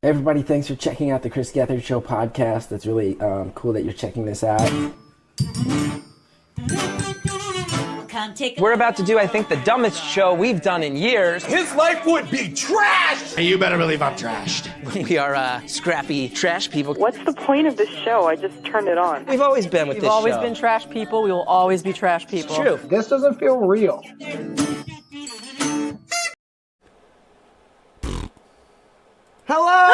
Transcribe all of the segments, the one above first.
Everybody, thanks for checking out the Chris Gethard Show podcast. It's really cool that you're checking this out. We're about to do, I think, the dumbest show we've done in years. His life would be trash! And you better believe I'm trashed. We are scrappy trash people. What's the point of this show? I just turned it on. We've always been with this show. We've always been trash people. We will always be trash people. It's true. This doesn't feel real. Hello!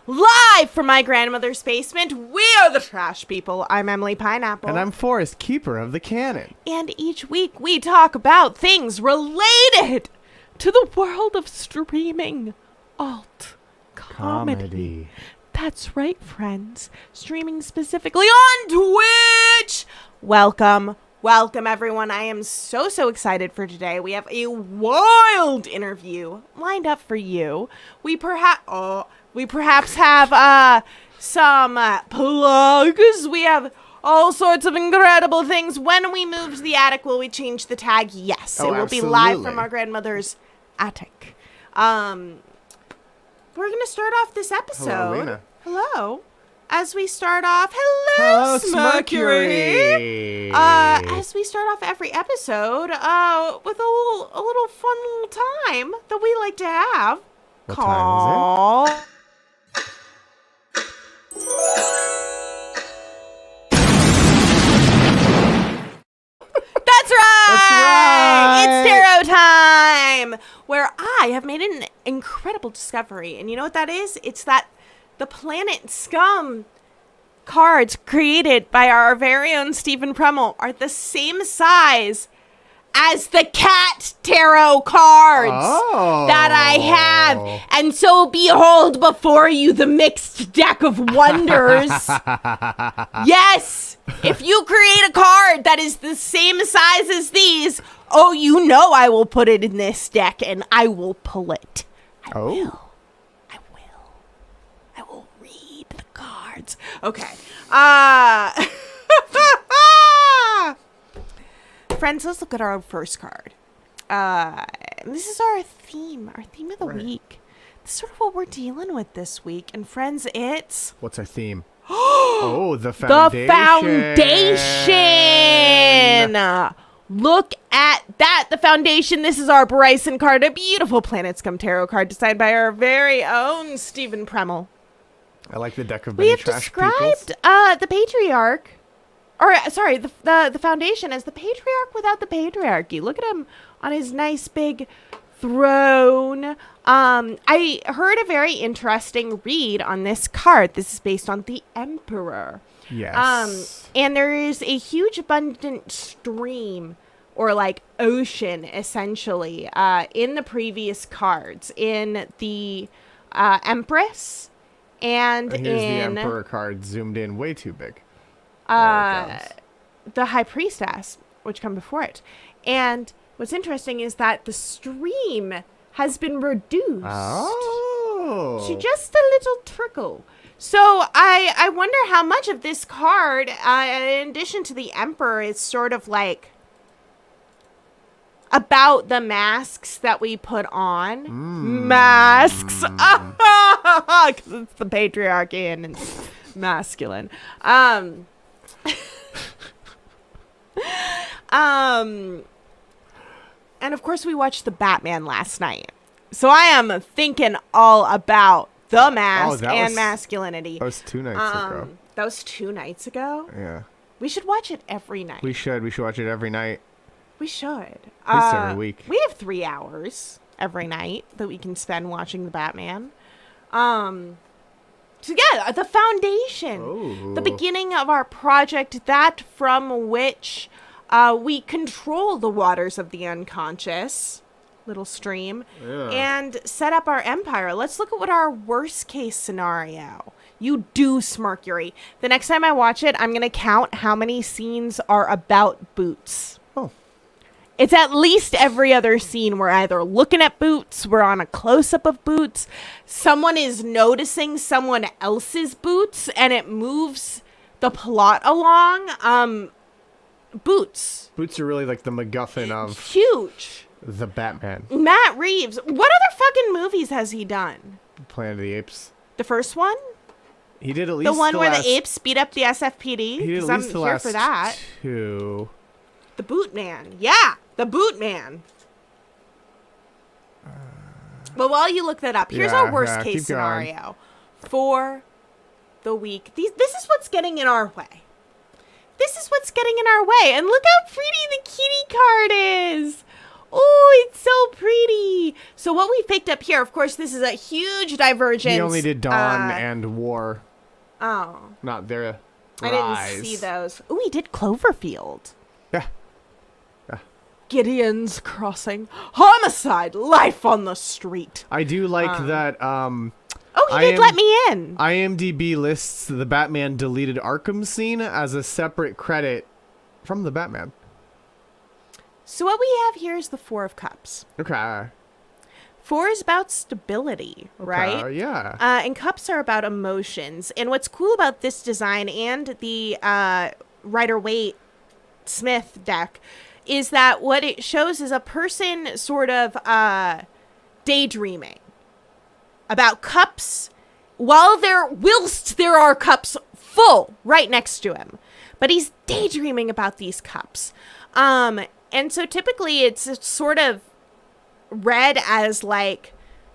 Live from my grandmother's basement, we are the Trash People. I'm Emily Pineapple. And I'm Forrest, keeper of the Canon. And each week we talk about things related to the world of streaming alt comedy. That's right, friends. Streaming specifically on Twitch. Welcome, everyone. I am so excited for today. We have a wild interview lined up for you. We perhaps have some plugs. We have all sorts of incredible things. When we move to the attic, will we change the tag? Yes, it will be live from our grandmother's attic. We're gonna start off this episode. Hello, Lena. Hello. As we start off, hello, Mercury. As we start off every episode, with a little fun little time that we like to have. What Call. time is That's right. That's right. It's tarot time, where I have made an incredible discovery, and you know what that is? It's that the Planet Scum cards created by our very own Stephen Premmel are the same size as the cat tarot cards that I have. And so behold before you the mixed deck of wonders. Yes, if you create a card that is the same size as these, oh, you know I will put it in this deck and I will pull it. I will read the cards. Okay. Friends, let's look at our first card. This is our theme of the week. This is sort of what we're dealing with this week. And friends, it's... What's our theme? Oh, the foundation. The foundation! Look at that. The foundation. This is our Bryson card. A beautiful Planet Scum tarot card designed by our very own Stephen Premmel. I like the deck of We many have trash described the patriarch, or sorry, the foundation as the patriarch without the patriarchy. Look at him on his nice big throne. I heard a very interesting read on this card. This is based on the Emperor. Yes. And there is a huge abundant stream, or like ocean, essentially, in the previous cards. In the Empress. And Here's in the Emperor card zoomed in way too big. the High Priestess, which come before it. And what's interesting is that the stream has been reduced to just a little trickle. So I wonder how much of this card, in addition to the Emperor, is sort of like about the masks that we put on. Masks. Because it's the patriarchy and it's masculine. And of course we watched the Batman last night. So I am thinking all about the mask and masculinity. That was 2 nights ago. That was 2 nights ago? Yeah. We should watch it every night. We should watch it every night. We should. At least every week. We have 3 hours every night that we can spend watching the Batman. So yeah, the foundation, the beginning of our project, that from which we control the waters of the unconscious, little stream, and set up our empire. Let's look at what our worst case scenario. You Deuce Mercury. The next time I watch it, I'm going to count how many scenes are about boots. It's at least every other scene we're either looking at boots, we're on a close-up of boots, someone is noticing someone else's boots, and it moves the plot along. Boots. Boots are really like the MacGuffin of... Huge. The Batman. Matt Reeves. What other fucking movies has he done? Planet of the Apes. The first one? He did at least The one where last, the apes beat up the SFPD? He did at Because least I'm the here last for that. 2. The Boot Man. Yeah, The Boot Man. Well, while you look that up, here's our worst case keep going. scenario for the week. This is what's getting in our way. This is what's getting in our way. And look how pretty the kitty card is. Oh, it's so pretty. So what we've picked up here, of course, this is a huge divergence. He only did Dawn and War. Oh. Not their I didn't see those. Oh, he did Cloverfield. Yeah. Gideon's Crossing. Homicide. Life on the street. I do like that. Oh, he did let me in. IMDb lists the Batman deleted Arkham scene as a separate credit from the Batman. So what we have here is the Four of Cups. Okay. 4 is about stability, right? Yeah. And cups are about emotions. And what's cool about this design and the Rider-Waite Smith deck is that what it shows is a person sort of daydreaming about cups whilst there are cups full right next to him. But he's daydreaming about these cups. And so typically it's sort of read as like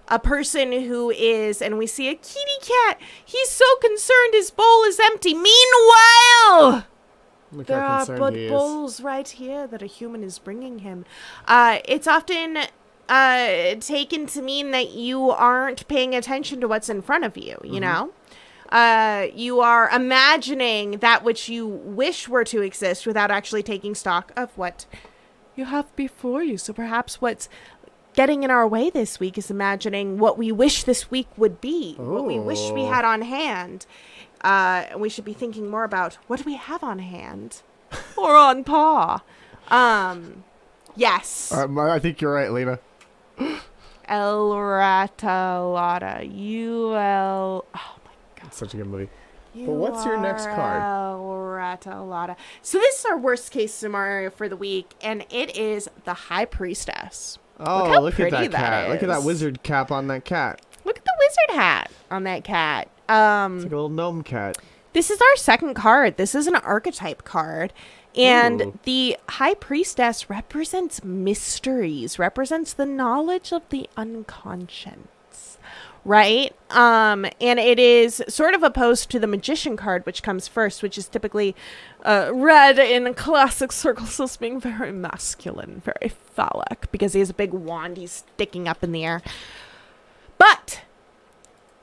a person who is, and we see a kitty cat. He's so concerned his bowl is empty. Meanwhile, Look there how are concerned but he is. bowls right here that a human is bringing him. It's often taken to mean that you aren't paying attention to what's in front of you, you know? You are imagining that which you wish were to exist without actually taking stock of what you have before you. So perhaps what's getting in our way this week is imagining what we wish this week would be, what we wish we had on hand. And we should be thinking more about what do we have on hand or on paw. Yes. I think you're right, Lena. El Ratalata. Oh my God. It's such a good movie. But what's your next card? Ratalata. So this is our worst case scenario for the week, and it is the High Priestess. Oh, look at that cat. Look at that wizard cap on that cat. Look at the wizard hat on that cat. It's like a little gnome cat. This is our second card. This is an archetype card. And Ooh. the High Priestess represents mysteries, represents the knowledge of the unconscious, right? And it is sort of opposed to the Magician card, which comes first, which is typically read in classic circles as being very masculine, very phallic, because he has a big wand he's sticking up in the air. But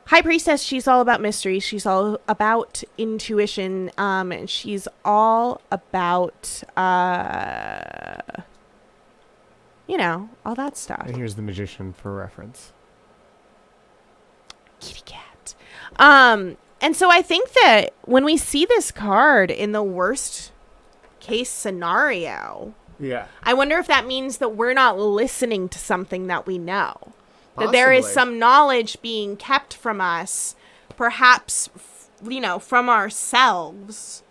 High Priestess, she's all about mystery. She's all about intuition. And she's all about, all that stuff. And here's the Magician for reference. Kitty cat. And so I think that when we see this card in the worst case scenario, Yeah. I wonder if that means that we're not listening to something that we know. That there is some knowledge being kept from us, perhaps, from ourselves.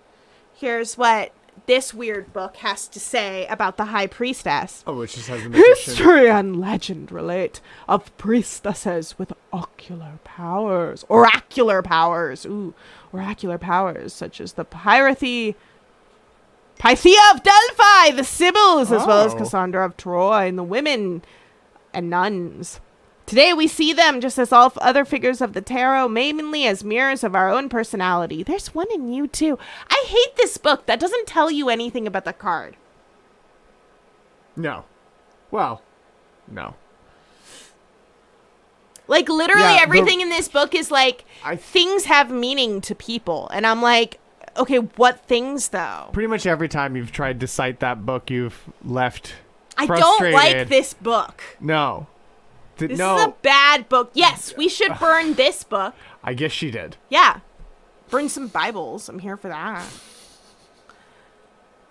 Here's what this weird book has to say about the High Priestess. Oh, which just has the Magician. History and legend relate of priestesses with oracular powers, such as the Pythia of Delphi, the Sibyls, as well as Cassandra of Troy, and the women and nuns. Today we see them just as all other figures of the tarot, mainly as mirrors of our own personality. There's one in you too. I hate this book. That doesn't tell you anything about the card. No. Well, no. Like literally everything in this book is like things have meaning to people. And I'm like, okay, what things though? Pretty much every time you've tried to cite that book, you've left I frustrated. don't like this book. No. This is a bad book. Yes, we should burn this book. I guess she did. Yeah. Burn some Bibles. I'm here for that.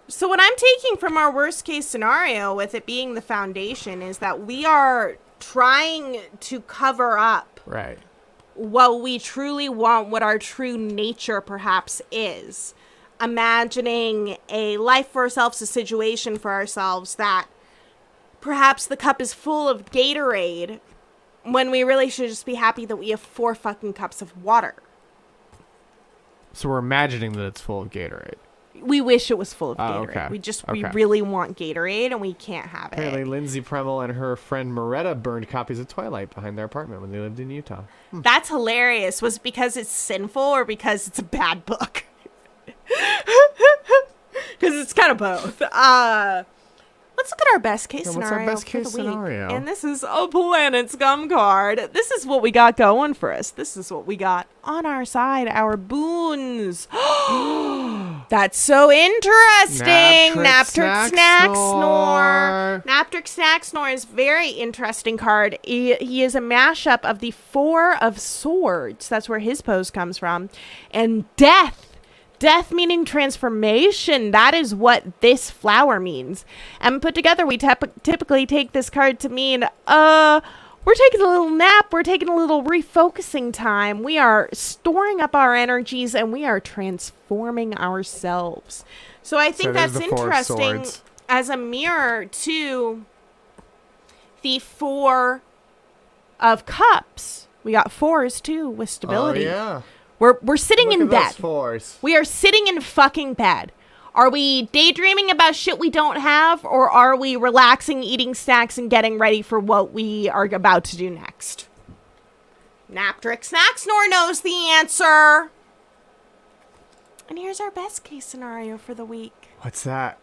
So what I'm taking from our worst case scenario with it being the foundation is that we are trying to cover up Right. what we truly want, what our true nature perhaps is. Imagining a life for ourselves, a situation for ourselves that perhaps the cup is full of Gatorade when we really should just be happy that we have 4 fucking cups of water. So we're imagining that it's full of Gatorade. We wish it was full of Gatorade. Okay. We really want Gatorade and we can't have Apparently, it. Lindsay Premel and her friend Moretta burned copies of Twilight behind their apartment when they lived in Utah. That's hilarious. Was it because it's sinful or because it's a bad book? Because it's kind of both. Let's look at our best case Yeah, scenario. what's our best for the case week. scenario? And this is a Planet Scum card. This is what we got going for us. This is what we got on our side. Our boons. That's so interesting. Naptrick Snack Snore. Naptrick Snack Snore is very interesting card. He is a mashup of the 4 of Swords. That's where his pose comes from. And Death. Death meaning transformation. That is what this flower means. And put together, we typically take this card to mean, we're taking a little nap. We're taking a little refocusing time. We are storing up our energies and we are transforming ourselves. So I think that's interesting as a mirror to the 4 of Cups. We got 4s too with stability. Oh, yeah. We're sitting in bed. Fours. We are sitting in fucking bed. Are we daydreaming about shit we don't have, or are we relaxing, eating snacks, and getting ready for what we are about to do next? Naptrick Snack Snore knows the answer. And here's our best case scenario for the week. What's that?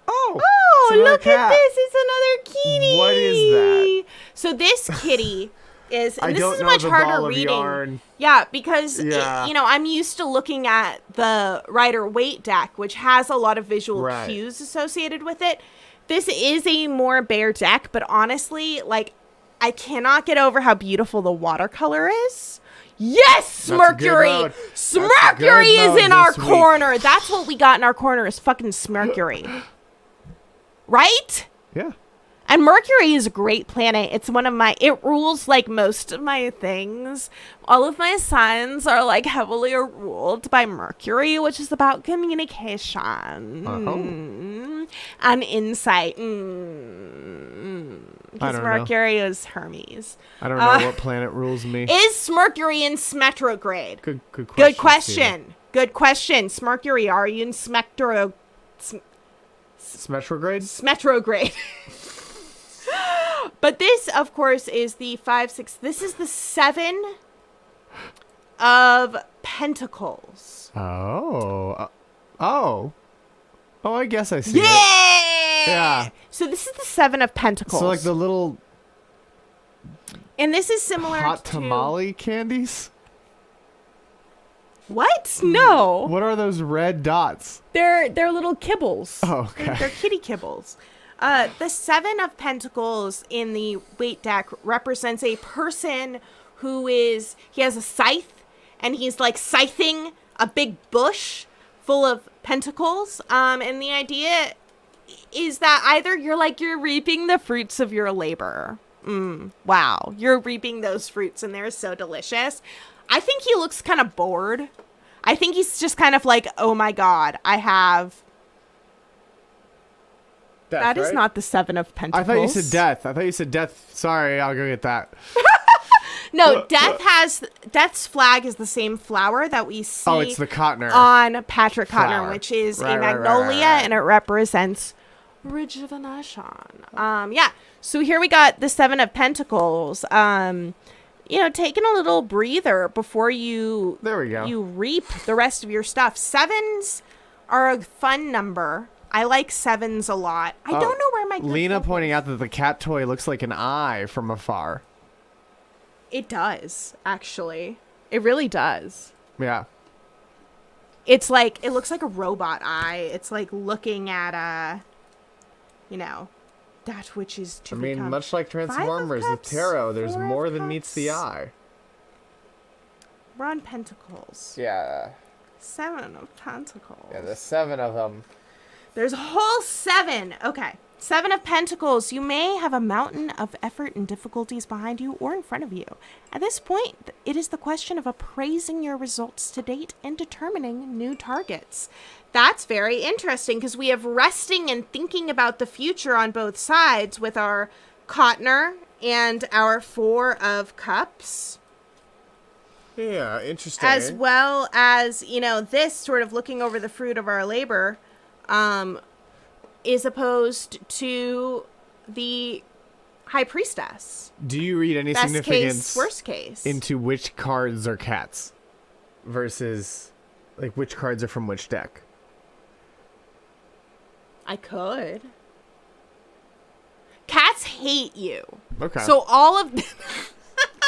Oh, it's another look cat. at this. It's another kitty. What is that? So this kitty is, and I this don't is know much the harder ball of reading. yarn. Yeah, because Yeah. I'm used to looking at the Rider Waite deck, which has a lot of visual cues associated with it. This is a more bare deck, but honestly, like, I cannot get over how beautiful the watercolor is. Yes, Mercury! Mercury is in our corner. That's what we got in our corner is fucking Mercury. Right? Yeah. And Mercury is a great planet. It's one of my, it rules like most of my things. All of my signs are like heavily ruled by Mercury, which is about communication and insight. Because Mercury is Hermes. I don't know what planet rules me. Is Mercury in retrograde? Good question. Good question. Good question. Mercury, are you in retrograde? Retrograde. But this, of course, is the 5, 6. This is the 7 of Pentacles. Oh, I guess I see Yay! it. Yeah. So this is the 7 of Pentacles. So like the little and this is similar hot to tamale candies. What? No. What are those red dots? They're little kibbles. Oh, okay. They're kitty kibbles. The 7 of Pentacles in the Waite deck represents a person who he has a scythe, and he's like scything a big bush full of pentacles. And the idea is that either you're reaping the fruits of your labor. Wow. You're reaping those fruits, and they're so delicious. I think he looks kind of bored. I think he's just kind of like, oh my God, I have... That is not the 7 of Pentacles. I thought you said death. Sorry, I'll go get that. No, Death's flag is the same flower that we see. Oh, it's the Cotner. On Patrick Cotner, flower. which is Right, a magnolia, right. and it represents rejuvenation. Yeah. So here we got the 7 of Pentacles. Taking a little breather before you. There we go. You reap the rest of your stuff. 7s are a fun number. I like 7s a lot. I don't know where my good Lena focus- pointing out that the cat toy looks like an eye from afar. It does, actually. It really does. Yeah. It's like, it looks like a robot eye. It's like looking at, that which is to become. Much like Transformers with Cups, Tarot, there's 4 of more than meets the Cups. eye. We're on Pentacles. Yeah. 7 of Pentacles. Yeah, the 7 of them. There's a whole 7. Okay. Seven of Pentacles. You may have a mountain of effort and difficulties behind you or in front of you. At this point, it is the question of appraising your results to date and determining new targets. That's very interesting because we have resting and thinking about the future on both sides with our Cottoner and our Four of Cups. Yeah, interesting. As well as, this sort of looking over the fruit of our labor, is opposed to the High Priestess. Do you read any Best significance case, worst case. into which cards are cats versus like which cards are from which deck? I could. Cats hate you. Okay. So all of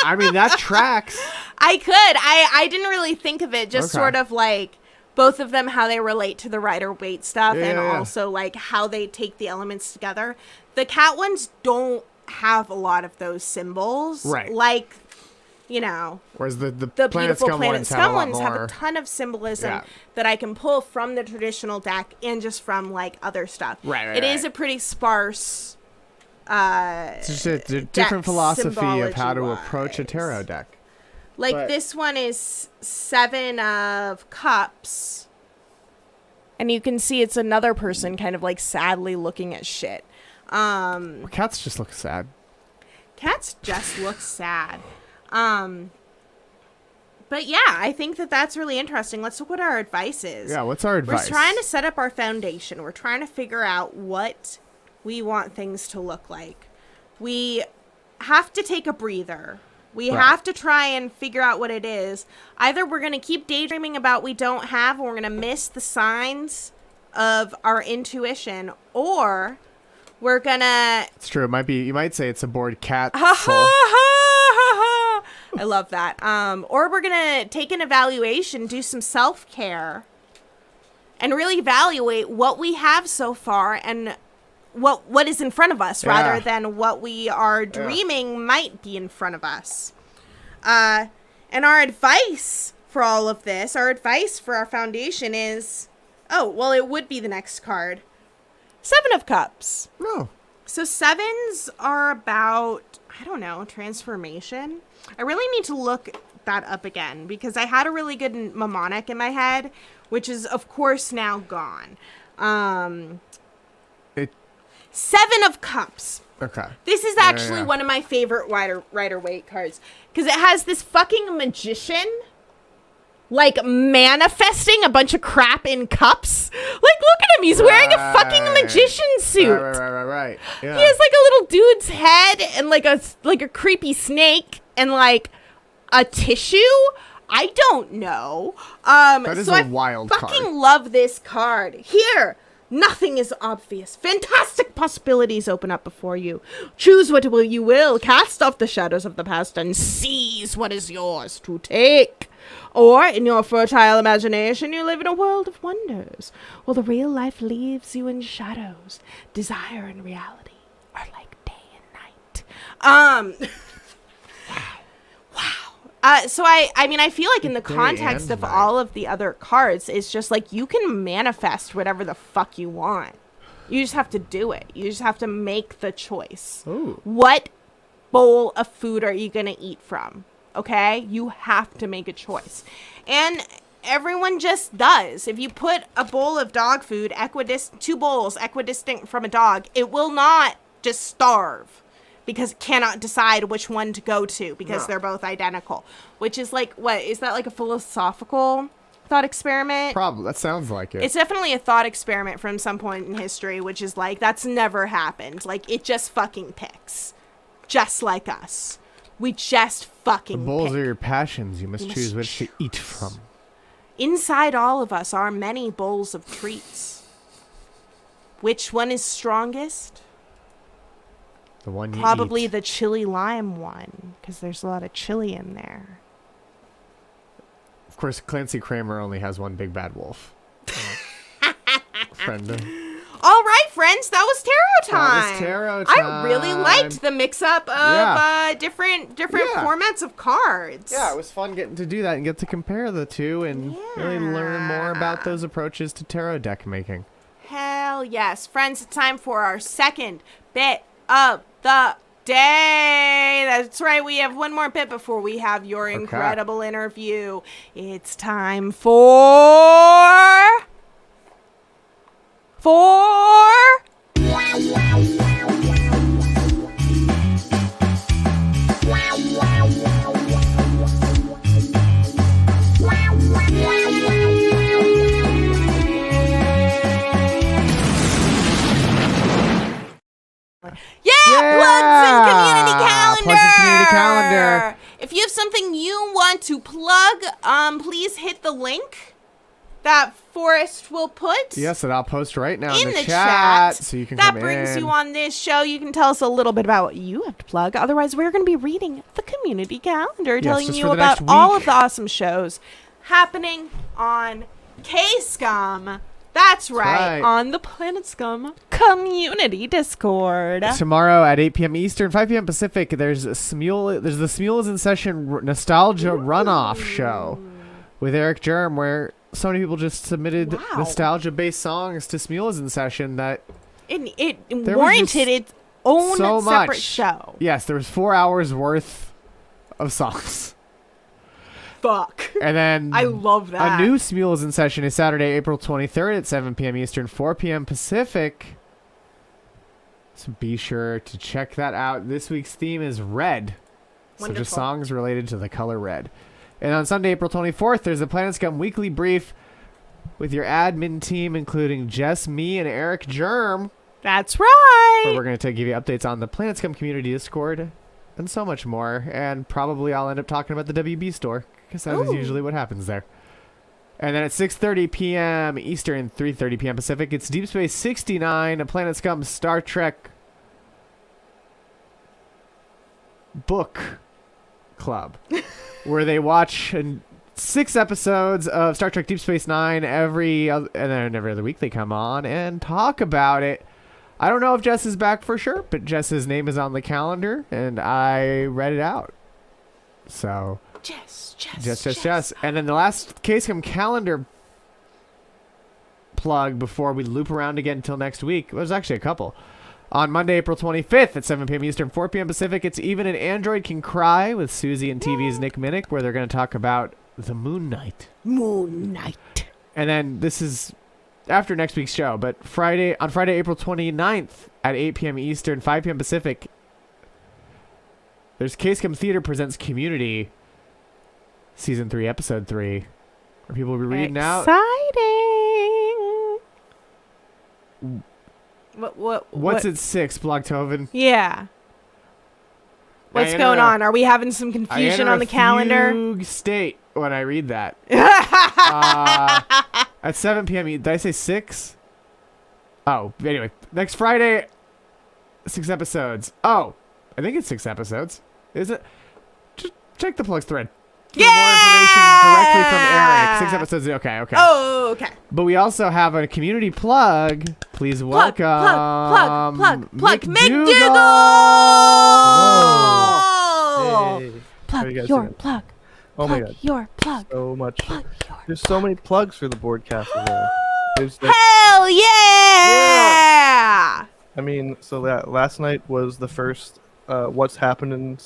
I mean, that tracks. I could. I didn't really think of it. Just Okay. sort of like both of them, how they relate to the Rider-Waite stuff, and Yeah. also like how they take the elements together. The cat ones don't have a lot of those symbols. Right. Like, Whereas the the Planet beautiful Scum Planet ones Scum have a lot ones have more. a ton of symbolism Yeah. that I can pull from the traditional deck and just from like other stuff. Right, It is right. a pretty sparse It's just a different philosophy of how to approach a tarot deck. Like But- this one is Seven of Cups. And you can see it's another person kind of like sadly looking at shit. Well, cats just look sad. Cats just look sad. But yeah, I think that that's really interesting. Let's look what our advice is. Yeah, what's our advice? We're trying to set up our foundation. We're trying to figure out what we want things to look like. We have to take a breather. We Right. have to try and figure out what it is. Either we're going to keep daydreaming about we don't have, or we're going to miss the signs of our intuition, or we're going to... It's true. It might be. You might say it's a bored cat Ha soul. ha ha! I love that. Or we're gonna take an evaluation, do some self-care, and really evaluate what we have so far and what is in front of us, rather Yeah. than what we are dreaming might be in front of us. And our advice for all of this, our advice for our foundation is, it would be the next card. Seven of Cups. No. So sevens are about, transformation. I really need to look that up again because I had a really good mnemonic in my head, which is of course now gone. Seven of Cups. Okay. This is actually one of my favorite Rider-Waite cards because it has this fucking magician like manifesting a bunch of crap in cups. Like, look at him. He's wearing a fucking magician suit. Right. Yeah. He has like a little dude's head and like a creepy snake and like a tissue. I don't know. That is so a I wild fucking card. love this card. Here, nothing is obvious. Fantastic possibilities open up before you. Choose what you will. Cast off the shadows of the past and seize what is yours to take. Or, in your fertile imagination, you live in a world of wonders, while the real life leaves you in shadows. Desire and reality are like day and night. Wow. So I feel like in the context of all of the other cards, it's just like you can manifest whatever the fuck you want. You just have to do it. You just have to make the choice. Ooh. What bowl of food are you going to eat from? Okay? You have to make a choice. And everyone just does. If you put a bowl of dog food, two bowls equidistant from a dog, it will not just starve because it cannot decide which one to go to because they're both identical. Which is like, what? Is that like a philosophical thought experiment? Probably. That sounds like it. It's definitely a thought experiment from some point in history, which is like, that's never happened. Like, it just fucking picks. Just like us. We just fucking The bowls pick. are your passions. You must You choose must which to eat from. Inside all of us are many bowls of treats. Which one is strongest? The one you Probably eat. the chili lime one, because there's a lot of chili in there. Of course, Clancy Kramer only has one big bad wolf. Friend. All right, friends, that was tarot time. That was tarot I really time. liked the mix-up of different Yeah. formats of cards. Yeah, it was fun getting to do that and get to compare the two and really learn more about those approaches to tarot deck making. Hell Hell yes. Friends, it's time for our second bit of the day. That's right. We have one more bit before we have your incredible interview. It's time for... Plugs and community calendar. Plugs and community calendar. If you have something you want to plug, please hit the link that Forrest will put. Yes, and I'll post right now in the chat, so you can that come brings in. you on this show. You can tell us a little bit about what you have to plug. Otherwise, we're going to be reading the community calendar, telling just you for the about next all week. of the awesome shows happening on K-Scum. That's right, on the Planet Scum community Discord. Tomorrow at 8 p.m. Eastern, 5 p.m. Pacific, there's the Smules in Session Nostalgia Runoff show with Eric Germ, where so many people just submitted nostalgia-based songs to Smules in Session that it warranted its own separate show. Yes, there was 4 hours worth of songs. Fuck. And then I love that. A new Smules in Session is Saturday, April 23rd at 7 p.m. Eastern, 4 p.m. Pacific. So be sure to check that out. This week's theme is red. Wonderful. So just songs related to the color red. And on Sunday, April 24th, there's a Planet Scum weekly brief with your admin team, including Jess, me, and Eric Germ. That's right. Where we're going to give you updates on the Planet Scum community Discord and so much more. And probably I'll end up talking about the WB store, because that is usually what happens there. And then at 6:30 p.m. Eastern, 3:30 p.m. Pacific, it's Deep Space 69, a Planet Scum Star Trek book club, where they watch 6 episodes of Star Trek Deep Space Nine and then every other week they come on and talk about it. I don't know if Jess is back for sure, but Jess's name is on the calendar, and I read it out. So... Jess. And then the last K-Scum calendar plug before we loop around again until next week. Well, there's actually a couple. On Monday, April 25th at 7 p.m. Eastern, 4 p.m. Pacific, it's Even an Android Can Cry with Susie and TV's Nick Minnick, where they're going to talk about the Moon Knight. And then this is after next week's show, but on Friday, April 29th at 8 p.m. Eastern, 5 p.m. Pacific, there's K-Scum Theater Presents Community Season 3, Episode 3, where people will be reading out. Exciting. What's at 6, Blogtoven? Yeah. What's going on? Are we having some confusion on the calendar? Fugue state when I read that. At 7 p.m. Did I say 6? Oh, anyway. Next Friday, 6 episodes. Oh, I think it's 6 episodes. Is it? Just check the plugs thread. For more information directly from Eric. 6 episodes. Okay. Oh, okay. But we also have a community plug. Please welcome plug McDougal! Hey. Plug your plug. Oh my god. Your plug. So much. Plug your There's so many plugs for the broadcast as well. There's Hell yeah! I mean, so that last night was the first What's Happening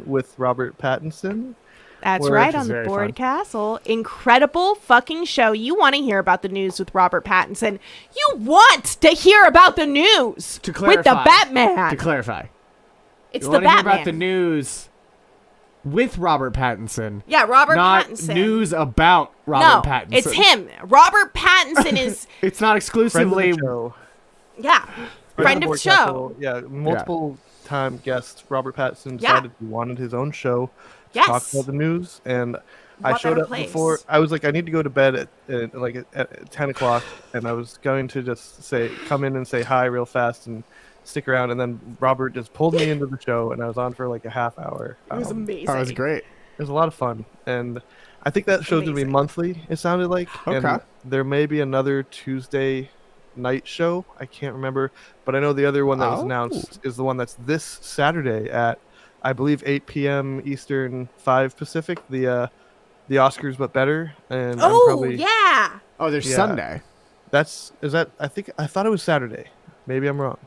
with Robert Pattinson. That's Which right, is on the very Board fun. Castle. Incredible fucking show. You want to hear about the news with Robert Pattinson. You want to hear about the news To clarify, with the Batman. To clarify. It's you the want to hear Batman. about the news with Robert Pattinson. Yeah, Robert not Pattinson. News about Robert Pattinson. It's him. Robert Pattinson is... It's not exclusively... Friend of the show. Yeah. Friend of the Board show. Castle. Yeah, multiple time guest Robert Pattinson decided he wanted his own show to talk about the news, and I showed up before. I was like, I need to go to bed at 10 o'clock, and I was going to just come in and say hi real fast and stick around, and then Robert just pulled me into the show, and I was on for like a half hour. It was amazing. That was great. It was a lot of fun, and I think that show's gonna be monthly. It sounded like. Okay. And there may be another Tuesday night show. I can't remember, but I know the other one that was announced is the one that's this Saturday at, I believe, 8 p.m. Eastern, 5 Pacific. The Oscars but better. And Oh, yeah. Oh, there's Sunday. I thought it was Saturday. Maybe I'm wrong.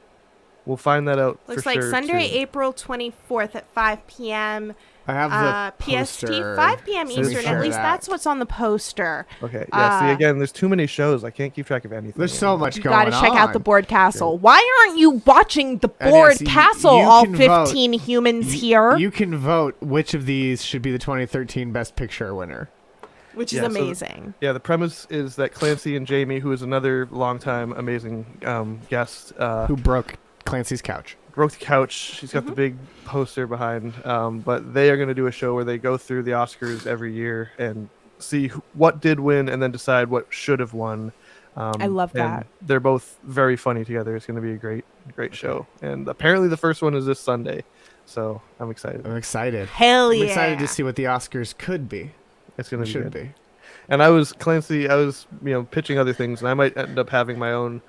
We'll find that out. Looks for like sure Sunday, soon. April 24th at 5 p.m. I have the PST, poster. 5 p.m. So we Eastern. share At least that. that's what's on the poster. Okay. Yeah. See, again, there's too many shows. I can't keep track of anything. There's so much You going on. got to check out the Board Castle. Why aren't you watching the And Board yes, Castle? you All can 15 humans here, You can vote which of these should be the 2013 Best Picture winner. which is Yeah, so- amazing. Yeah, the premise is that Clancy and Jamie, who is another longtime amazing guest, Who broke Clancy's couch? broke the couch. She's got the big poster behind. But they are going to do a show where they go through the Oscars every year and see what did win and then decide what should have won. I love and that. They're both very funny together. It's going to be a great show. And apparently the first one is this Sunday. So I'm excited. I'm excited. Hell I'm yeah. excited to see what the Oscars could be. It's going to be Should good. be. And I was pitching other things, and I might end up having my own.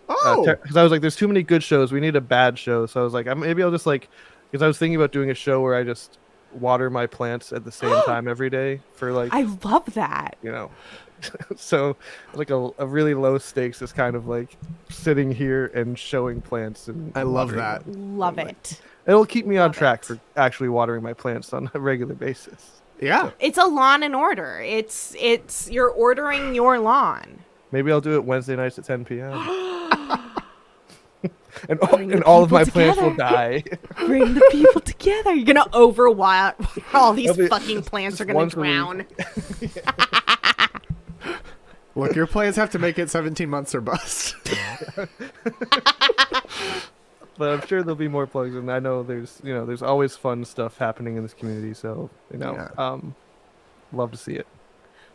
Oh! Because I was like, there's too many good shows. We need a bad show. So I was like, maybe I'll just because I was thinking about doing a show where I just water my plants at the same time every day for I love that. So like a really low stakes is kind of like sitting here and showing plants. And I love watering that. them. Love it. It'll keep me on Love track it. for actually watering my plants on a regular basis. Yeah. It's a lawn and order. It's you're ordering your lawn. Maybe I'll do it Wednesday nights at 10 p.m. and all of my plants will die. Bring the people together. You're gonna overwater. All these It'll be fucking plants are gonna once a week. drown. Look, your plans have to make it 17 months or bust. But I'm sure there'll be more plugs, and I know there's always fun stuff happening in this community. So love to see it.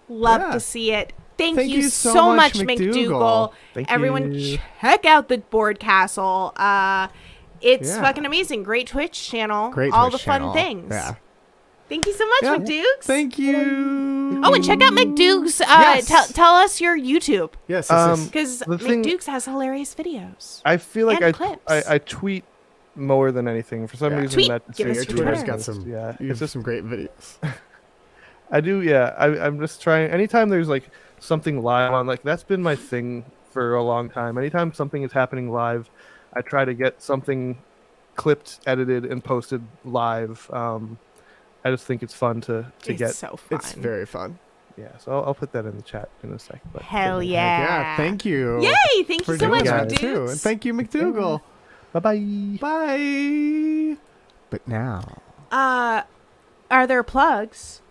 Love Yeah. to see it. Thank Thank you you so so much, much, McDougal. McDougal. Thank Everyone, you. check out the Board Castle. It's Yeah. fucking amazing. Great Twitch channel. Great All Twitch the fun channel. things. Yeah. Thank you so much, Yeah. McDukes. Thank you. Oh, and check out McDukes. Yes. Tell us your YouTube, Yes. because The thing- McDukes has hilarious videos. I feel like And clips. I tweet more than anything for some Yeah. reason. Tweet. That Give us your your Twitter's Twitter. got some. Yeah, You it's have just some great videos. I do. Yeah, I'm just trying. Anytime there's like something live on, like that's been my thing for a long time. Anytime something is happening live, I try to get something clipped, edited, and posted live. I just think it's fun to It's get. so fun. It's very fun. Yeah, so I'll put that in the chat in a sec. But Hell Yeah. yeah. Thank you. Yay! Thank For you so doing much, that McDukes. too. And thank you, McDougal. Bye bye. Bye. But now. Are there plugs?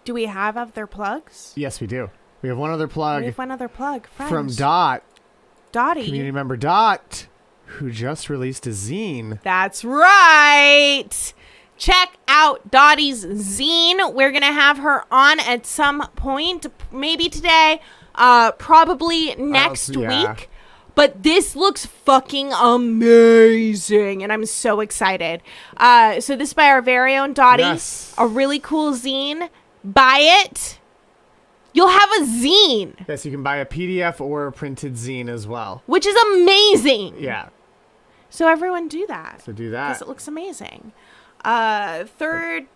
Do we have other plugs? Yes, we do. We have one other We plug have one other plug. Friends. from Dot, Dottie. community member Dot, who just released a zine. That's right. Check out Dottie's zine. We're going to have her on at some point, maybe today, probably next yeah. week. But this looks fucking amazing, and I'm so excited. So this is by our very own Dottie. Yes. A really cool zine. Buy it. You'll have a zine, Yes, you can buy a PDF or a printed zine as well. which is amazing. Yeah, So everyone do that. so do Because that. it looks amazing. Third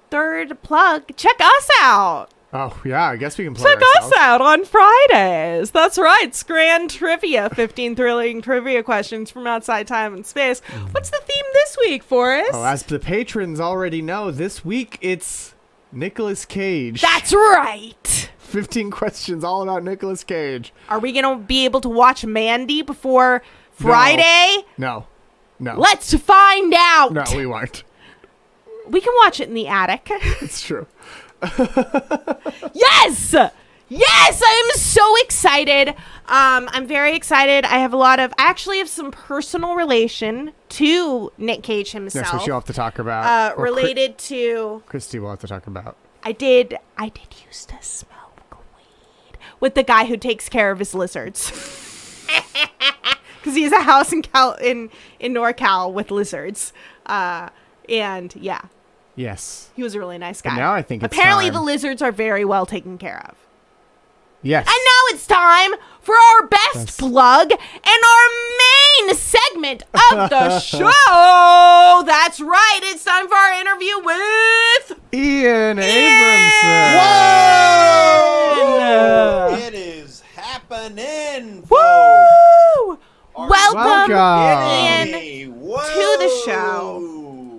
plug. Check us out. Oh, yeah, I guess we can plug Check ourselves. us out on Fridays. That's right. Scran Trivia. 15 thrilling trivia questions from outside time and space. What's the theme this week, Forrest? Oh, as the patrons already know, this week it's Nicolas Cage. That's right. 15 questions all about Nicolas Cage. Are we going to be able to watch Mandy before Friday? No. Let's find out. No, we won't. We can watch it in the attic. It's true. Yes! Yes! I am so excited. I'm very excited. I actually have some personal relation to Nick Cage himself. That's what you'll have to talk about. Or related to... Christy will have to talk about. I did used to smoke weed with the guy who takes care of his lizards. Because he has a house in NorCal with lizards. And yeah, Yes. he was a really nice guy. But now I think it's apparently time. the lizards are very well taken care of. Yes. And now it's time for our best plug and our main segment of the show. That's right. It's time for our interview with Ian Abramson. Whoa! It is happening. Welcome in to the show.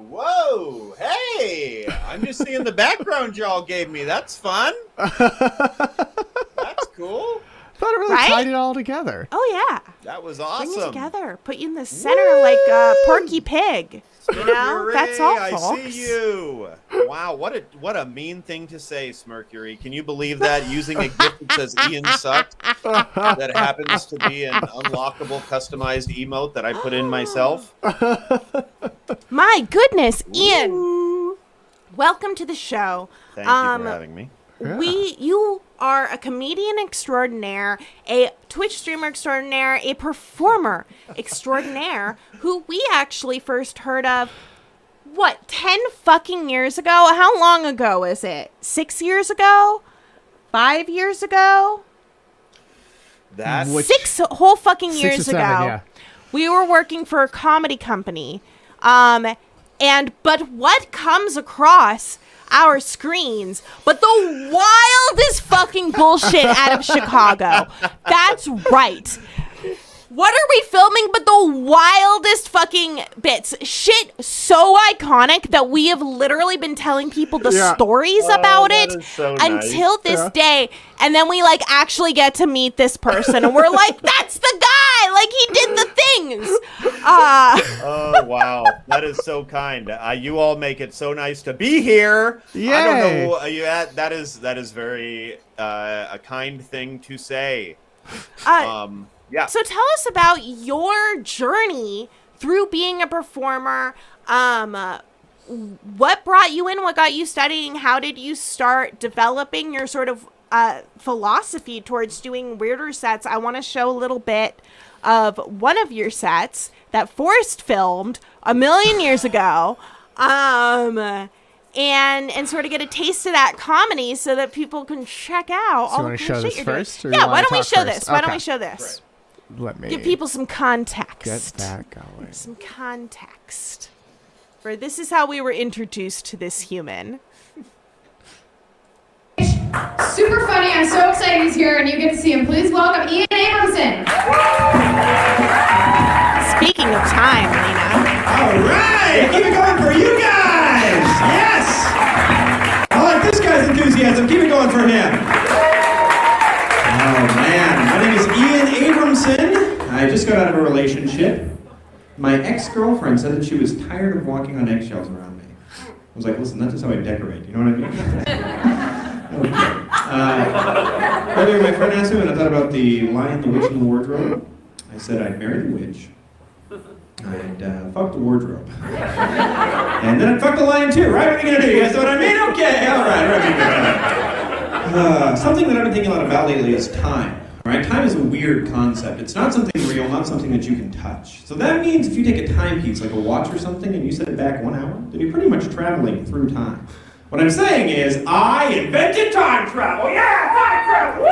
Whoa. Hey. I'm just seeing the background y'all gave me. That's fun. That's cool. Thought it really tied it all together. Oh, yeah. That was awesome. Bring it together. Put you in the center like a Porky Pig. You know? That's all, I folks. see you. Wow, what a mean thing to say, Mercury. Can you believe that? Using a gift that says Ian sucked that happens to be an unlockable customized emote that I put in myself. My goodness, Ian. Welcome to the show. Thank you for having me. Yeah. You are a comedian extraordinaire, a Twitch streamer extraordinaire, a performer extraordinaire, who we actually first heard of, 10 fucking years ago? How long ago is it? 6 years ago? 5 years ago? That's 6 whole fucking 6 years or 7, ago. yeah. We were working for a comedy company. But what comes across our screens but the wildest fucking bullshit out of Chicago. That's right. What are we filming but the wildest fucking bits? Shit so iconic that we have literally been telling people the stories about it so until this day. And then we actually get to meet this person and we're like, that's the guy! Like he did the things! Oh, wow. That is so kind. You all make it so nice to be here. Yay. I don't know that is very a kind thing to say. Yeah. So tell us about your journey through being a performer. What brought you in? What got you studying? How did you start developing your sort of philosophy towards doing weirder sets? I want to show a little bit of one of your sets that Forrest filmed 1,000,000 years ago. And sort of get a taste of that comedy so that people can check out So all you the want to cool show shit this you're doing. first? Or Yeah, you why wanna don't we talk show first? this? Why don't Okay. we show this? Let me Give people some context. get that going. Some context. For this is how we were introduced to this human. Super funny. I'm so excited he's here and you get to see him. Please welcome Ian Abramson. Speaking of time, Lena. All right, keep it going for you guys. Yes. I like this guy's enthusiasm. Keep it going for him. Oh man, my name is Ian Abramson. I just got out of a relationship. My ex-girlfriend said that she was tired of walking on eggshells around me. I was like, listen, that's just how I decorate. You know what I mean? Okay. Earlier, my friend asked me when I thought about the Lion, the Witch, and the Wardrobe. I said I'd marry the witch. I'd fuck the wardrobe. And then I'd fuck the lion too, right? What are you gonna do? You guys know what I mean? Okay, all right. Something that I've been thinking a lot about lately is time. Right? Time is a weird concept. It's not something real, not something that you can touch. So that means if you take a timepiece, like a watch or something, and you set it back 1 hour, then you're pretty much traveling through time. What I'm saying is, I invented time travel! Yeah, time travel! Woo!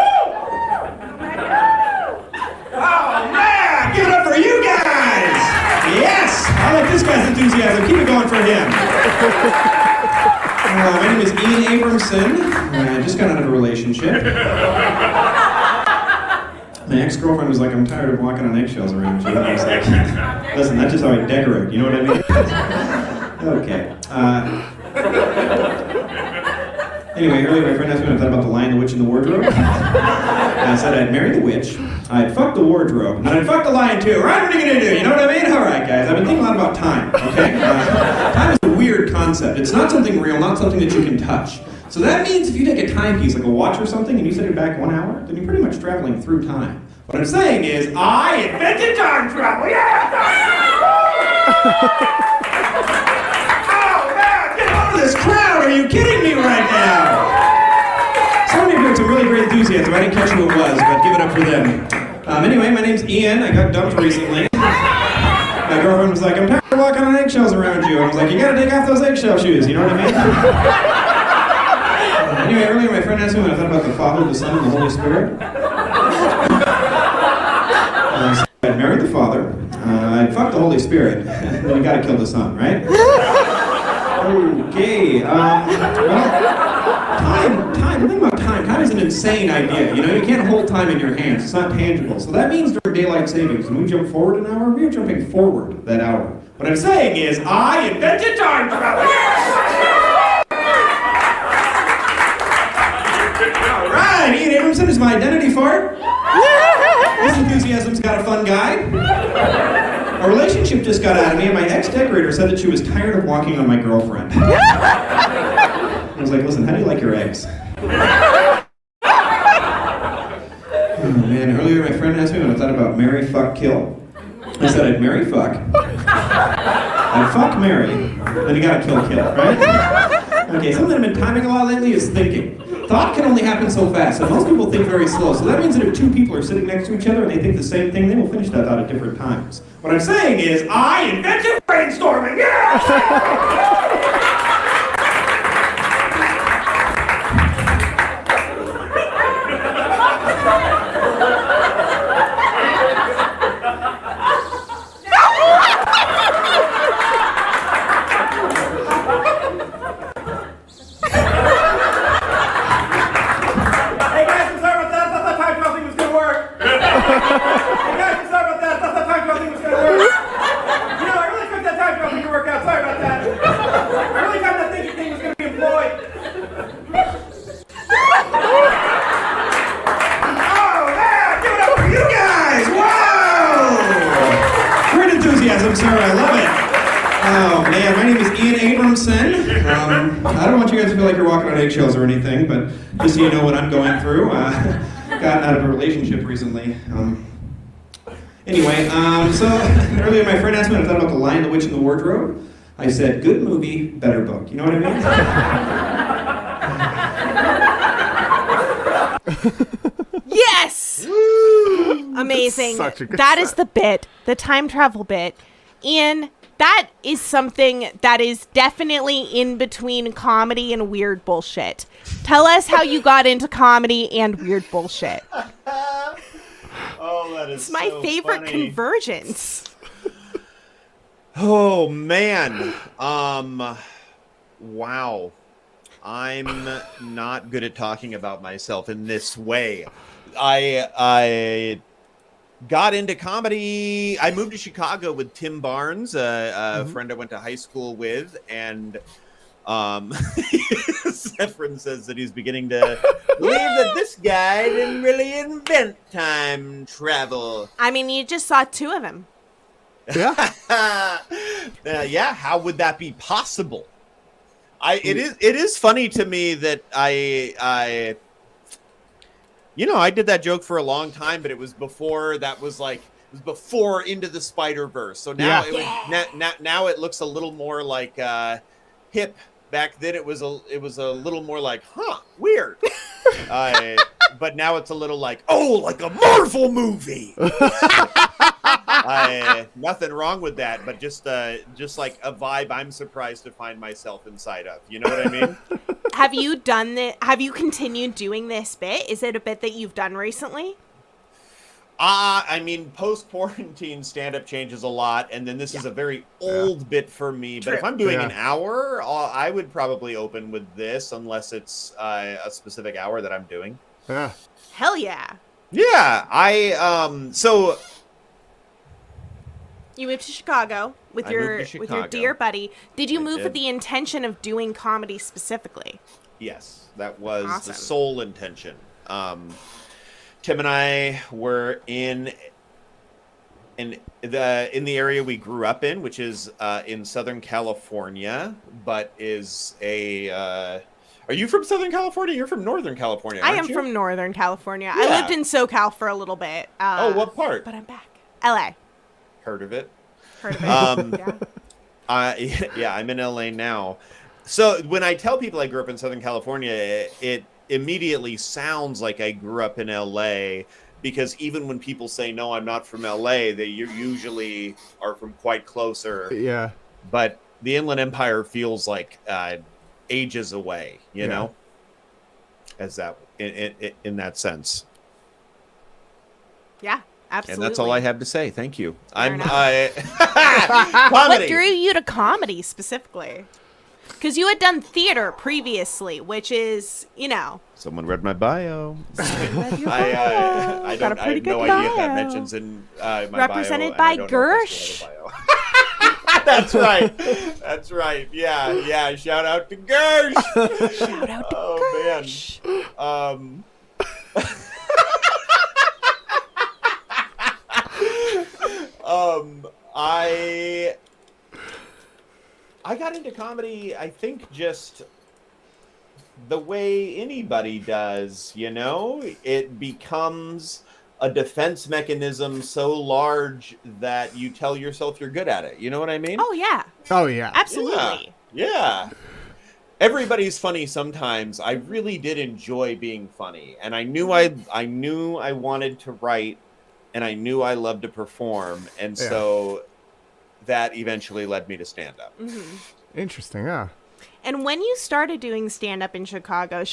Oh man! Give it up for you guys! Yes! I like this guy's enthusiasm. Keep it going for him. My name is Ian Abramson. I just got out of a relationship. My ex-girlfriend was like, I'm tired of walking on eggshells around you. And I was like, listen, that's just how I decorate. You know what I mean? Okay. Anyway, earlier my friend asked me when I thought about the Lion, the Witch, and the Wardrobe. I said I'd marry the witch, I'd fuck the wardrobe, and I'd fuck the lion too. Right? What are you gonna do? You know what I mean? All right, guys. I've been thinking a lot about time. Okay. Time is a weird concept. It's not something real, not something that you can touch. So that means if you take a timepiece, like a watch or something, and you set it back 1 hour, then you're pretty much traveling through time. What I'm saying is, I invented time travel. Yeah. Oh man, get over this crowd. Are you kidding me right now? Some of you have some really great enthusiasm. I didn't catch who it was, but give it up for them. Anyway, my name's Ian. I got dumped recently. My girlfriend was like, I'm tired of walking on eggshells around you. I was like, you gotta take off those eggshell shoes. You know what I mean? Anyway, earlier my friend asked me when I thought about the Father, the Son, and the Holy Spirit. I'd marry the Father. I'd fuck the Holy Spirit. Then we gotta kill the Son, right? Okay. Well, time. The thing about time is an insane idea. You know, you can't hold time in your hands. It's not tangible. So that means during daylight savings, when we jump forward an hour, we are jumping forward that hour. What I'm saying is, I invented time travel! All right, Ian Abramson is my identity fart. This enthusiasm's got a fun guy. Our relationship just got out of me, and my ex-decorator said that she was tired of walking on my girlfriend. I was like, listen, how do you like your eggs? Oh man, earlier my friend asked me when I thought about marry, fuck, kill. I said I'd marry, fuck. I'd fuck, marry. Then you gotta kill, right? Okay, something I've been timing a lot lately is thinking. Thought can only happen so fast, and most people think very slow. So that means that if two people are sitting next to each other and they think the same thing, they will finish that thought at different times. What I'm saying is, I invented brainstorming! Yeah! Sir, I love it. Oh man, my name is Ian Abramson. I don't want you guys to feel like you're walking on eggshells or anything, but just so you know what I'm going through. Got out of a relationship recently. Anyway, so earlier my friend asked me when I thought about The Lion, the Witch, and the Wardrobe. I said, good movie, better book. You know what I mean? Yes! Amazing. That is the bit, the time travel bit. And that is something that is definitely in between comedy and weird bullshit. Tell us how you got into comedy and weird bullshit. Oh, that is it's my favorite funny. Convergence. Oh man. Wow. I'm not good at talking about myself in this way. I got into comedy. I moved to Chicago with Tim Barnes, a friend I went to high school with, and Zephyrin says that he's beginning to believe that this guy didn't really invent time travel. I mean, you just saw two of them. Yeah. Yeah. How would that be possible? It is funny to me that I did that joke for a long time, but it was before that was like, it was before Into the Spider-Verse. So now now it looks a little more like hip. Back then it was a little more like, weird. But now it's a little like, like a Marvel movie. Nothing wrong with that, but just like a vibe I'm surprised to find myself inside of. You know what I mean? Have you done this? Have you continued doing this bit? Is it a bit that you've done recently? I mean, post-quarantine stand-up changes a lot, and then this is a very old bit for me. But if I'm doing an hour, I would probably open with this, unless it's a specific hour that I'm doing. Yeah. Hell yeah. Yeah, so you moved to Chicago with your dear buddy. Did you move with the intention of doing comedy specifically? Yes, that was the sole intention. Tim and I were in the area we grew up in, which is in Southern California, but is a. Are you from Southern California? You're from Northern California, aren't you? I am from Northern California. Yeah. I lived in SoCal for a little bit. What part? But I'm back. LA. Heard of it. Yeah. I'm in LA now. So when I tell people I grew up in Southern California, it immediately sounds like I grew up in LA, because even when people say, no, I'm not from LA, they usually are from quite closer. Yeah. But the Inland Empire feels like ages away, you know, as that in that sense. Yeah. Absolutely. And that's all I have to say. Thank you. Fair Comedy. What drew you to comedy specifically? Because you had done theater previously, which is, Someone read my bio. I Got a pretty have no good idea if that bio. mentions in my Represented bio. by Gersh. That's right. That's right. Yeah. Shout out to Gersh. Shout out to Gersh. Man. I got into comedy, I think, just the way anybody does, it becomes a defense mechanism so large that you tell yourself you're good at it. You know what I mean? Oh, yeah. Oh, yeah. Absolutely. Yeah. Everybody's funny sometimes. I really did enjoy being funny, and I knew I wanted to write, and I knew I loved to perform, and so that eventually led me to stand up. Mm-hmm. Interesting, yeah. And when you started doing stand-up in Chicago,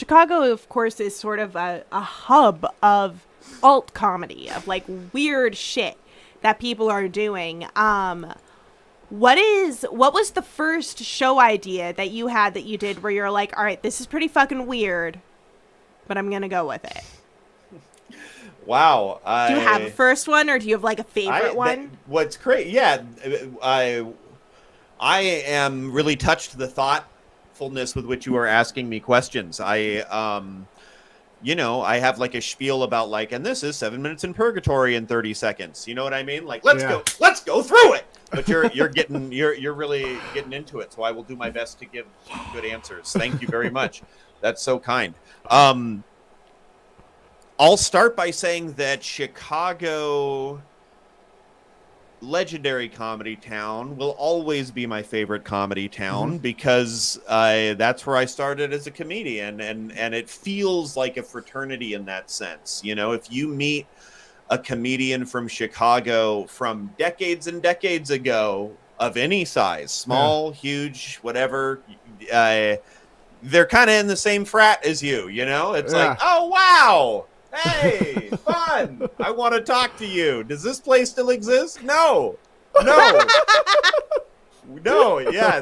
of course, is sort of a hub of alt comedy, of like weird shit that people are doing. What was the first show idea that you had that you did where you're like, all right, this is pretty fucking weird, but I'm going to go with it? Wow. Do you have a first one, or do you have like a favorite one? What's great, I am really touched the thoughtfulness with which you are asking me questions. I have like a spiel about like, and this is 7 minutes in Purgatory in 30 seconds. You know what I mean? Like, let's go through it. But you're really getting into it. So I will do my best to give good answers. Thank you very much. That's so kind. I'll start by saying that Chicago, legendary comedy town, will always be my favorite comedy town because that's where I started as a comedian, and it feels like a fraternity in that sense. If you meet a comedian from Chicago from decades and decades ago of any size, small, huge, whatever, they're kind of in the same frat as you, It's like, oh, wow. Hey, fun. I want to talk to you. Does this place still exist? No. Yeah,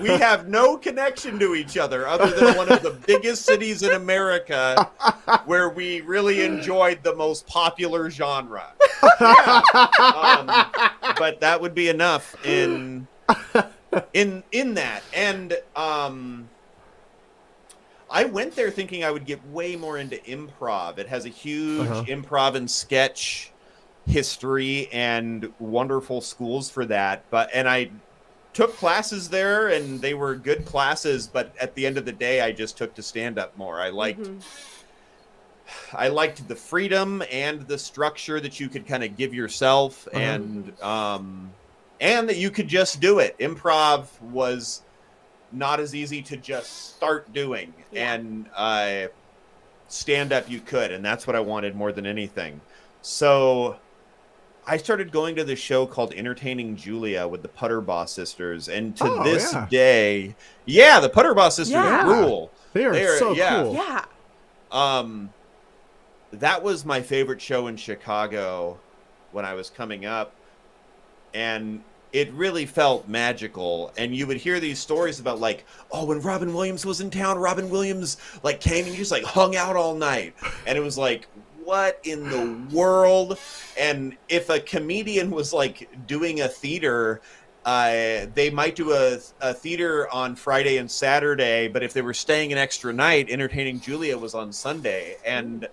we have no connection to each other other than one of the biggest cities in America where we really enjoyed the most popular genre. Yeah. But that would be enough in that. And I went there thinking I would get way more into improv. It has a huge improv and sketch history and wonderful schools for that. And I took classes there, and they were good classes. But at the end of the day, I just took to stand up more. I liked the freedom and the structure that you could kind of give yourself, and that you could just do it. Improv was not as easy to just start doing, and stand up you could, and that's what I wanted more than anything. So I started going to this show called Entertaining Julia with the Putterbaugh sisters, and to this day, the Putterbaugh sisters rule. They are so cool. Yeah. That was my favorite show in Chicago when I was coming up, and it really felt magical. And you would hear these stories about like, oh, when Robin Williams was in town, Robin Williams like came and just like hung out all night. And it was like, what in the world? And if a comedian was like doing a theater, they might do a theater on Friday and Saturday, but if they were staying an extra night, Entertaining Julia was on Sunday. And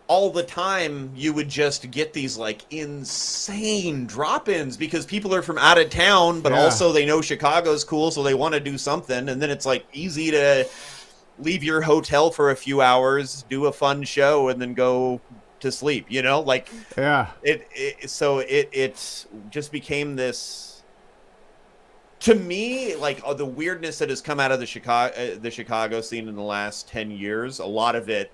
all the time you would just get these like insane drop-ins because people are from out of town, but also they know Chicago's cool, so they want to do something. And then it's like easy to leave your hotel for a few hours, do a fun show, and then go to sleep, like, it just became this, to me, like, the weirdness that has come out of the Chicago scene in the last 10 years. A lot of it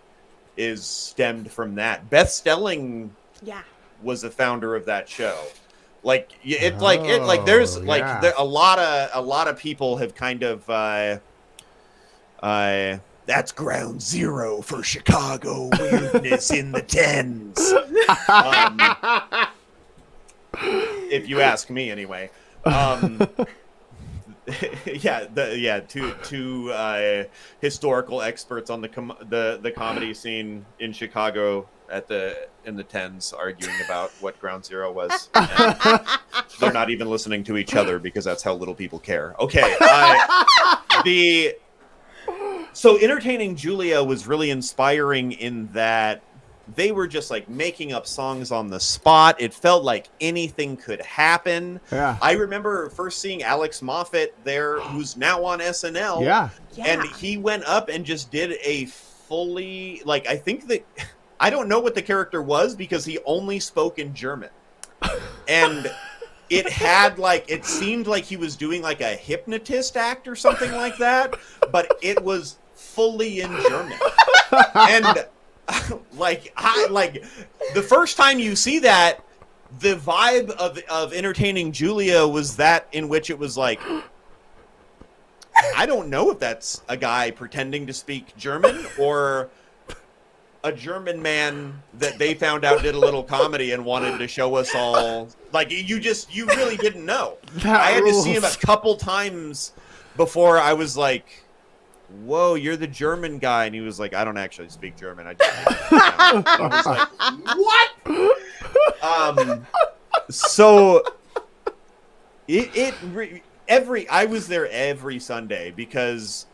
is stemmed from that. Beth Stelling was the founder of that show. Like, there's a lot of people have kind of, that's ground zero for Chicago weirdness in the 10s. If you ask me, anyway. Two historical experts on the comedy scene in Chicago in the 10s arguing about what Ground Zero was. They're not even listening to each other because that's how little people care. Okay, so Entertaining Julia was really inspiring in that they were just like making up songs on the spot. It felt like anything could happen. Yeah. I remember first seeing Alex Moffat there, who's now on SNL. Yeah. And he went up and just did a fully, like, I don't know what the character was because he only spoke in German. And it had it seemed like he was doing like a hypnotist act or something like that, but it was fully in German. And the first time you see that, the vibe of Entertaining Julia was that in which it was like, I don't know if that's a guy pretending to speak German or a German man that they found out did a little comedy and wanted to show us all. Like, you really didn't know. I had to see him a couple times before I was like, whoa, you're the German guy. And he was like, I don't actually speak German. I was like, what? So I was there every Sunday because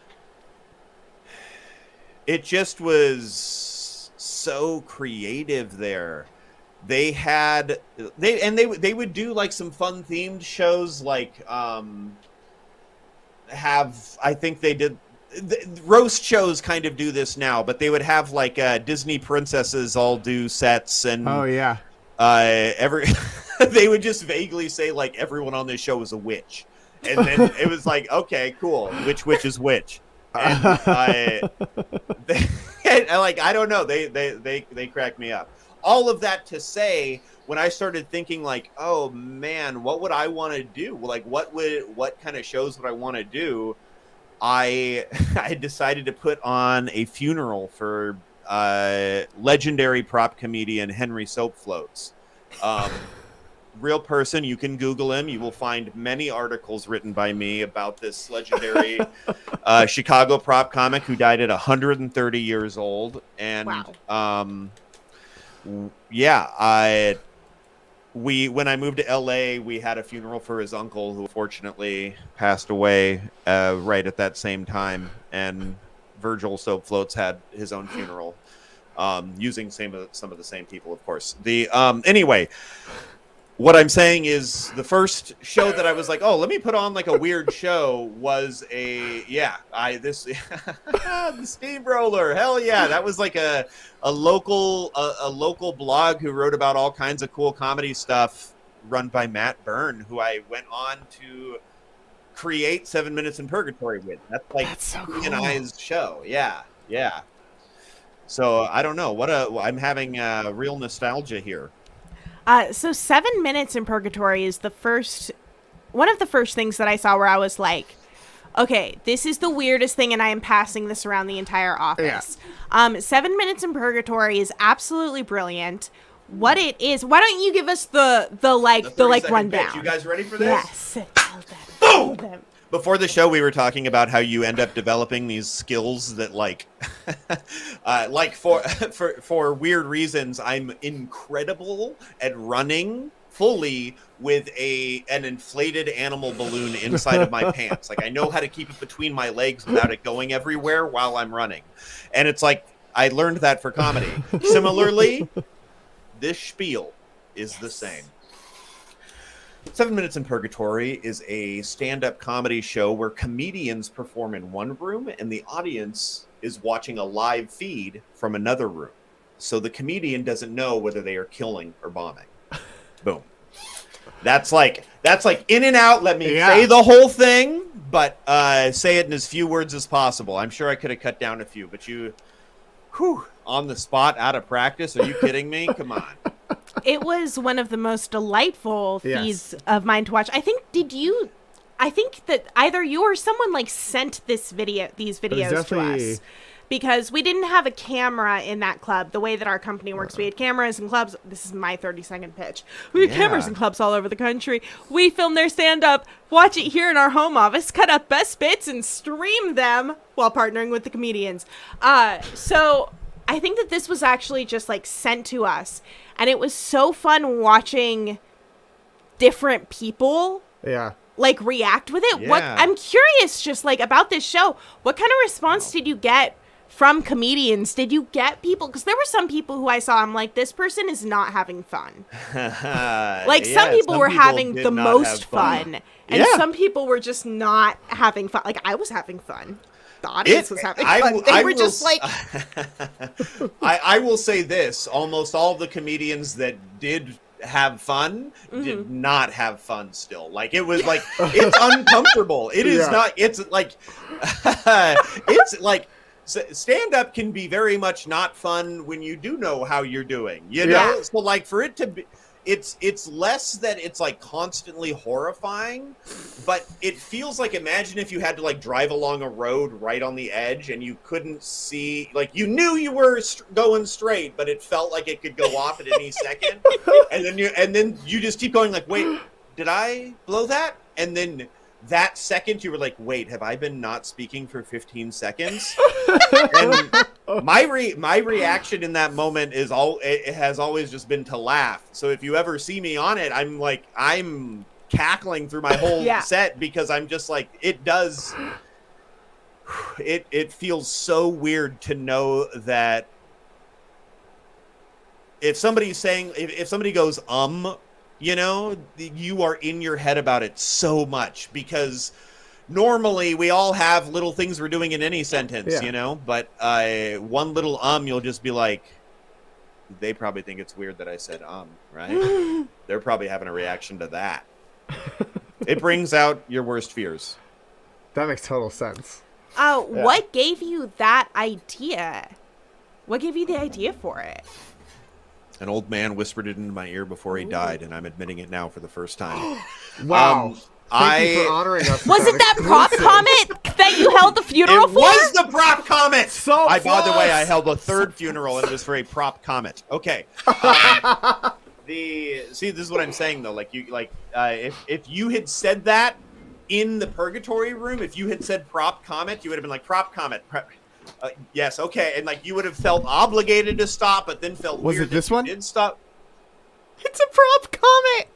it just was so creative there. They would do like some fun themed shows, like I think they did. Roast shows kind of do this now, but they would have like Disney princesses all do sets, and they would just vaguely say like everyone on this show is a witch, and then it was like, okay, cool, which witch is which? And I don't know, they cracked me up. All of that to say, when I started thinking like, oh man, what would I want to do? Like, what kind of shows would I want to do? I decided to put on a funeral for legendary prop comedian Henry Soapfloats. Real person, you can Google him. You will find many articles written by me about this legendary Chicago prop comic who died at 130 years old. And wow. When I moved to LA, we had a funeral for his uncle, who fortunately passed away right at that same time. And Virgil Soapfloats had his own funeral, using some of the same people, of course. Anyway, what I'm saying is the first show that I was like, oh, let me put on like a weird show was the Steamroller. Hell yeah. That was like a local blog who wrote about all kinds of cool comedy stuff, run by Matt Byrne, who I went on to create 7 Minutes in Purgatory with. That's so cool. And I's show. Yeah. Yeah. So I don't know I'm having real nostalgia here. So 7 Minutes in Purgatory is one of the first things that I saw where I was like, okay, this is the weirdest thing, and I am passing this around the entire office. Yeah. 7 Minutes in Purgatory is absolutely brilliant. What it is, why don't you give us the rundown? Pitch. You guys ready for this? Yes. Boom! Before the show, we were talking about how you end up developing these skills that, for weird reasons, I'm incredible at running fully with an inflated animal balloon inside of my pants. Like, I know how to keep it between my legs without it going everywhere while I'm running. And it's like, I learned that for comedy. Similarly, this spiel is the same. 7 Minutes in Purgatory is a stand-up comedy show where comedians perform in one room and the audience is watching a live feed from another room. So the comedian doesn't know whether they are killing or bombing. Boom. That's like in and out. Let me say the whole thing, but say it in as few words as possible. I'm sure I could have cut down a few, but on the spot, out of practice. Are you kidding me? Come on. It was one of the most delightful feeds of mine to watch. I think that either you or someone sent these videos to us. because we didn't have a camera in that club the way that our company works. We had cameras in clubs. This is my 30-second pitch. We had cameras in clubs all over the country. We filmed their stand-up, watch it here in our home office, cut out best bits, and stream them while partnering with the comedians. So I think that this was actually just like sent to us, and it was so fun watching different people like react with it. What I'm curious just like about this show, what kind of response did you get from comedians? Did you get people, because there were some people who I saw, I'm like, this person is not having fun. Like some people were having the most fun, and some people were just not having fun. Like I was having fun. The audience was having fun. They were just like... I will say this. Almost all of the comedians that did have fun did not have fun still. Like, it was like, it's uncomfortable. It is not... It's like... it's like... Stand-up can be very much not fun when you do know how you're doing. You know? So, like, for it to be... It's less that it's like constantly horrifying, but it feels like, imagine if you had to like drive along a road right on the edge and you couldn't see, like you knew you were going straight, but it felt like it could go off at any second, and then you just keep going like, wait, did I blow that? And then that second you were like, wait, have I been not speaking for 15 seconds? And my reaction in that moment it has always just been to laugh. So if you ever see me on it, I'm cackling through my whole set, because I'm just like, it feels so weird to know that if somebody's saying, if somebody goes, you know, you are in your head about it so much, because normally we all have little things we're doing in any sentence, you know, but one little you'll just be like, they probably think it's weird that I said right? They're probably having a reaction to that. It brings out your worst fears. That makes total sense. What gave you that idea? What gave you the idea for it? An old man whispered it into my ear before he died, and I'm admitting it now for the first time. Wow. Thank you for honoring us. Was it that prop comet that you held the funeral for? It was the prop comet! So by the way, I held a third funeral, and it was for a prop comet. Okay. See, this is what I'm saying, though. Like, if you had said that in the Purgatory room, if you had said prop comet, you would have been like, prop comet. Yes, okay, and like you would have felt obligated to stop, but then felt was weird it this that you one? did stop. It's a prop comet.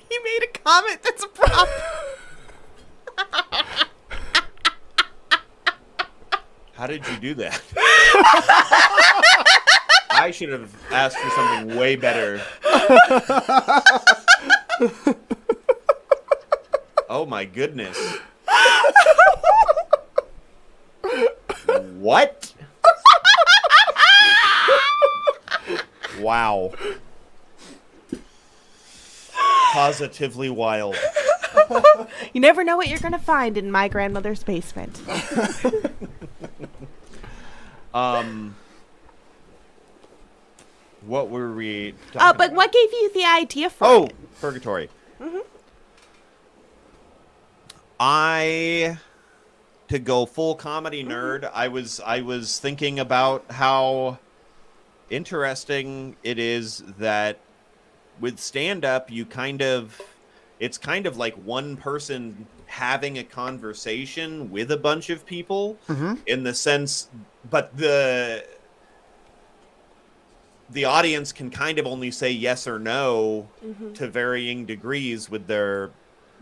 He made a comet that's a prop. How did you do that? I should have asked for something way better. Oh my goodness. What? Wow. Positively wild. You never know what you're going to find in my grandmother's basement. What were we talking but about? what gave you the idea for it? Purgatory. To go full comedy nerd, I was thinking about how interesting it is that with stand-up, it's kind of like one person having a conversation with a bunch of people in the sense, but the audience can kind of only say yes or no to varying degrees with their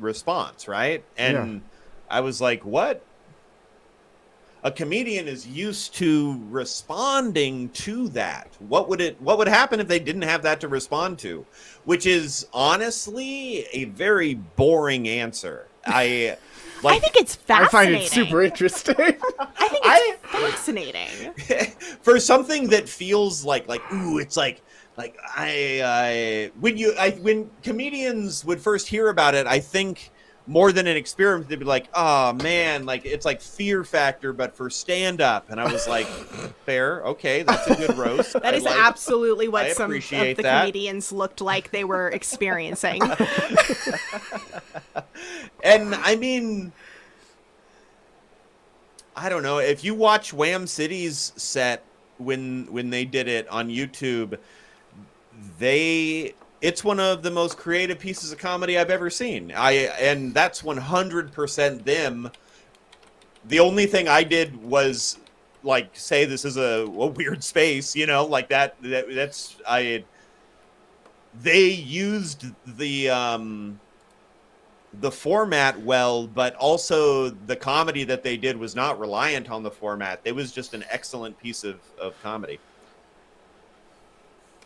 response, right? And I was like, what? A comedian is used to responding to that. What would happen if they didn't have that to respond to? Which is honestly a very boring answer. I think it's fascinating. I find it super interesting. I think it's fascinating. For something that feels like ooh, it's like when comedians would first hear about it, I think more than an experiment, they'd be like, oh man, like it's like Fear Factor, but for stand-up. And I was like, fair, okay, that's a good roast. That is absolutely what some of the comedians looked like they were experiencing. And I mean, I don't know, if you watch Wham City's set when they did it on YouTube, it's one of the most creative pieces of comedy I've ever seen. And that's 100% them. The only thing I did was like say this is a weird space, you know, like they used the format well, but also the comedy that they did was not reliant on the format. It was just an excellent piece of comedy.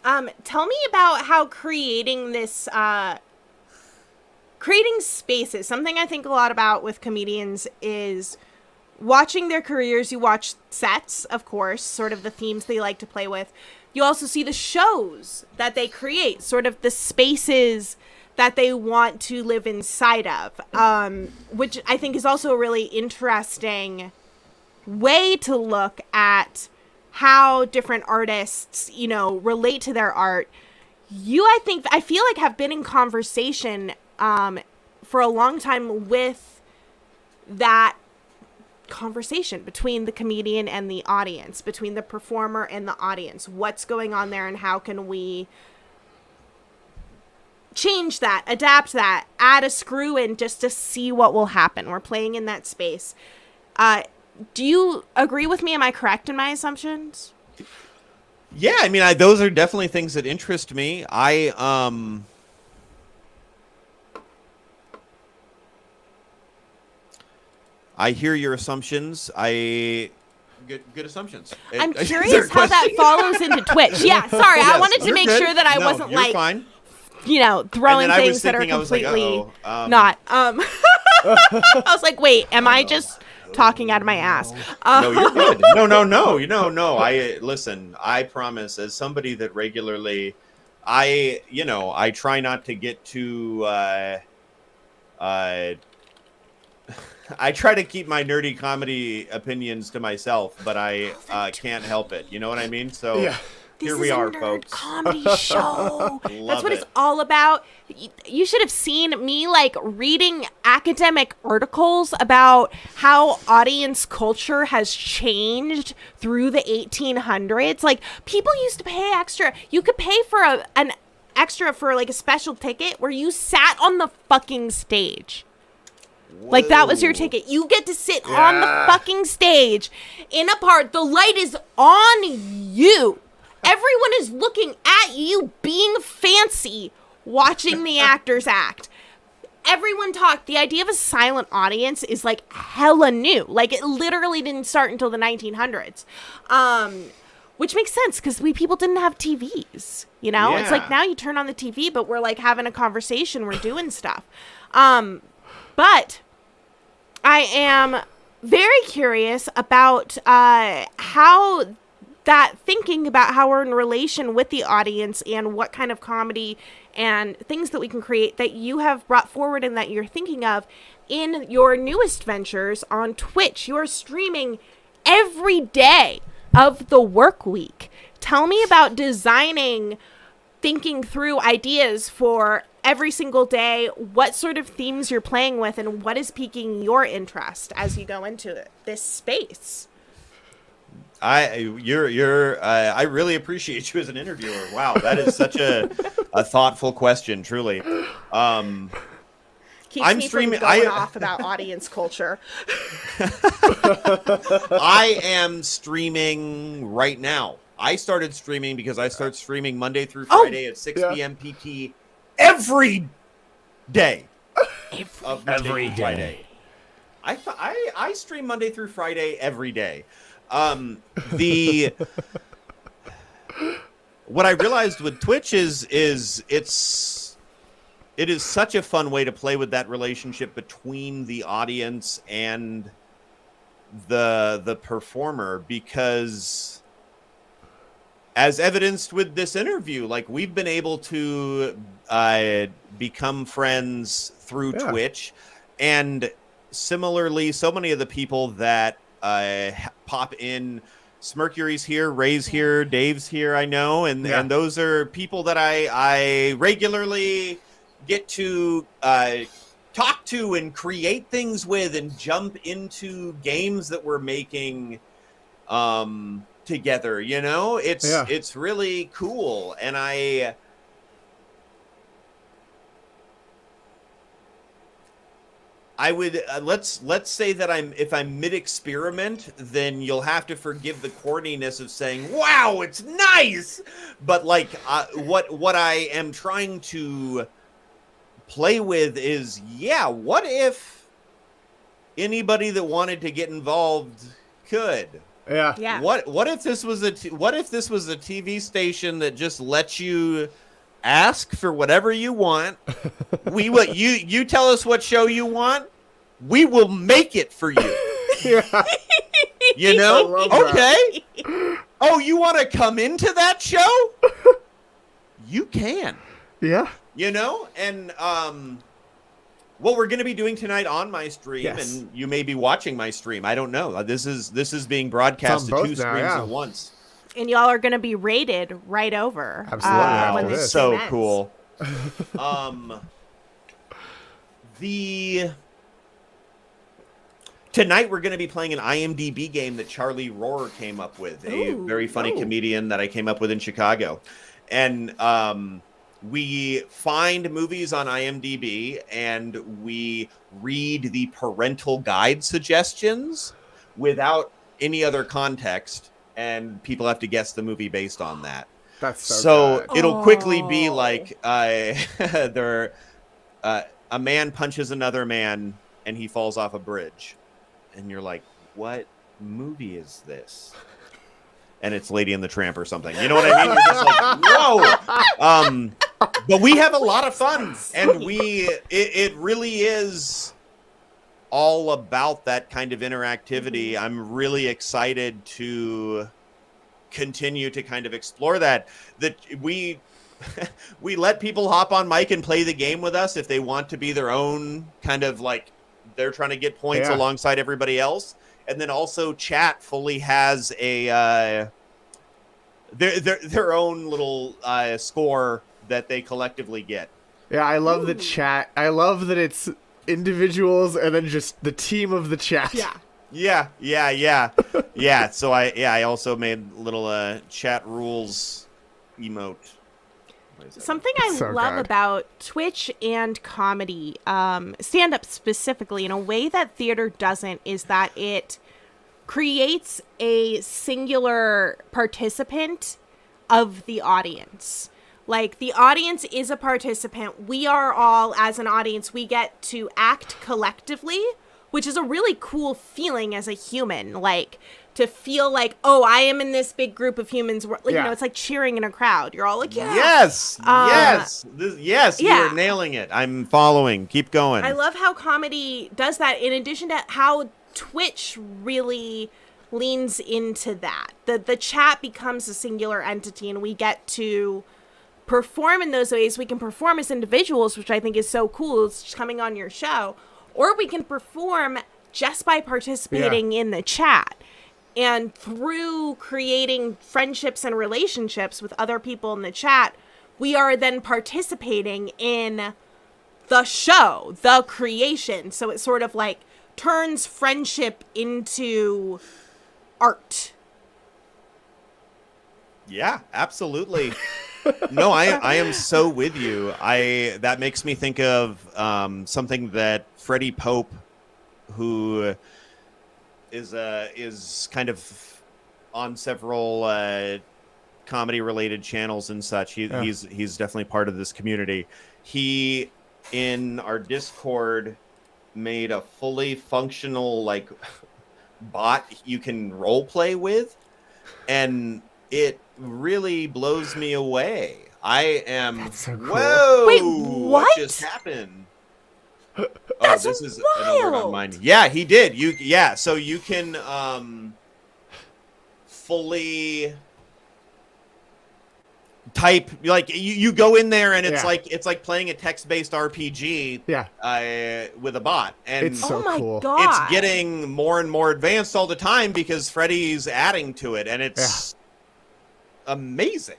Tell me about how creating this, creating spaces. Something I think a lot about with comedians is watching their careers. You watch sets, of course, sort of the themes they like to play with. You also see the shows that they create, sort of the spaces that they want to live inside of, which I think is also a really interesting way to look at how different artists, you know, relate to their art. I feel like have been in conversation for a long time with that conversation between the comedian and the audience, between the performer and the audience. What's going on there and how can we change that, adapt that, add a screw in just to see what will happen. We're playing in that space. Do you agree with me? Am I correct in my assumptions? Yeah, I mean, those are definitely things that interest me. I hear your assumptions. Good assumptions. I'm curious how that follows into Twitch. Yeah, sorry, yes, I wanted to make sure that I wasn't like, fine. You know, throwing things that are completely not. I was like, wait, am I just talking out of my ass? No, you're good. No. Listen, I promise, as somebody that regularly, I try not to get too, I try to keep my nerdy comedy opinions to myself, but I can't help it. You know what I mean? So yeah. Here we are, folks. Comedy show. That's what it. It's all about. You should have seen me like reading academic articles about how audience culture has changed through the 1800s. Like people used to pay extra. You could pay for an extra for like a special ticket where you sat on the fucking stage. Whoa. Like that was your ticket. You get to sit on the fucking stage in a part. The light is on you. Everyone is looking at you being fancy, watching the actors act. Everyone talked. The idea of a silent audience is like hella new. Like it literally didn't start until the 1900s. Which makes sense because people didn't have TVs, you know? Yeah. It's like now you turn on the TV, but we're like having a conversation. We're doing stuff. But I am very curious about how that thinking about how we're in relation with the audience and what kind of comedy and things that we can create that you have brought forward and that you're thinking of in your newest ventures on Twitch. You're streaming every day of the work week. Tell me about designing, thinking through ideas for every single day, what sort of themes you're playing with, and what is piquing your interest as you go into this space. I really appreciate you as an interviewer. Wow, that is such a thoughtful question, truly. Keeps me from going off about audience culture. I am streaming right now. I started streaming because I start streaming Monday through Friday at 6 p.m. PT every day. Every day. I stream Monday through Friday every day. What I realized with Twitch is it is such a fun way to play with that relationship between the audience and the performer, because as evidenced with this interview, like we've been able to become friends through Twitch, and similarly, so many of the people that pop in, Mercury's here, Ray's here, Dave's here, I know, and those are people that I regularly get to talk to and create things with and jump into games that we're making together. You know, it's really cool. And I would let's say that if I'm mid-experiment, then you'll have to forgive the corniness of saying, "Wow, it's nice." But like what I am trying to play with is, what if anybody that wanted to get involved could? Yeah. What if this was a TV station that just lets you ask for whatever you want? You tell us what show you want, we will make it for you. You know? Okay. Oh, you want to come into that show? You can. Yeah. You know? And what we're going to be doing tonight on my stream, and you may be watching my stream, I don't know. This is being broadcast to two streams at once. And y'all are going to be rated right over. Absolutely. When this So ends. cool. Tonight we're going to be playing an IMDb game that Charlie Rohr came up with, a very funny comedian that I came up with in Chicago. And we find movies on IMDb and we read the parental guide suggestions without any other context, and people have to guess the movie based on that. That's so good. It'll quickly be like a man punches another man and he falls off a bridge, and you're like, what movie is this? And it's Lady and the Tramp or something. You know what I mean? You're just like, whoa. But we have a lot of fun, and it really is all about that kind of interactivity. I'm really excited to continue to kind of explore that we let people hop on mic and play the game with us if they want to be their own kind of like, they're trying to get points alongside everybody else. And then also chat fully has a their own little score that they collectively get. Yeah, I love the chat. I love that it's individuals and then just the team of the chat. Yeah. Yeah. So I also made little chat rules emote. Something I love about Twitch and comedy, stand-up specifically, in a way that theater doesn't, is that it creates a singular participant of the audience. Like, the audience is a participant. We are all, as an audience, we get to act collectively, which is a really cool feeling as a human. Like, to feel like, oh, I am in this big group of humans. You know, it's like cheering in a crowd. You're all like, yeah. Yes. You are nailing it. I'm following. Keep going. I love how comedy does that, in addition to how Twitch really leans into that. The chat becomes a singular entity, and we get to perform in those ways. We can perform as individuals, which I think is so cool. It's just coming on your show. Or we can perform just by participating in the chat. And through creating friendships and relationships with other people in the chat, we are then participating in the show, the creation. So it sort of like turns friendship into art. Yeah, absolutely. No, I am so with you. That makes me think of something that Freddie Pope, who is kind of on several comedy related channels and such. He's definitely part of this community. He, in our Discord, made a fully functional like bot you can role play with, and it really blows me away. I am. That's so cool. Whoa! Wait, what just happened? That's this is wild. an on mine. Yeah, he did. So you can fully type, like you go in there and it's like playing a text-based RPG with a bot, and it's so cool. God. It's getting more and more advanced all the time because Freddie's adding to it, and it's amazing.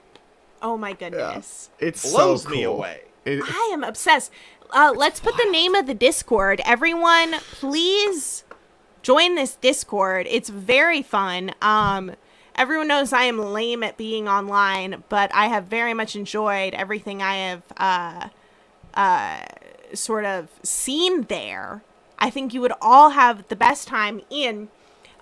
Oh my goodness. It blows so me cool. away. I am obsessed. let's put the name of the Discord. Everyone, please join this Discord. It's very fun. Everyone knows I am lame at being online, but I have very much enjoyed everything I have sort of seen there. I think you would all have the best time in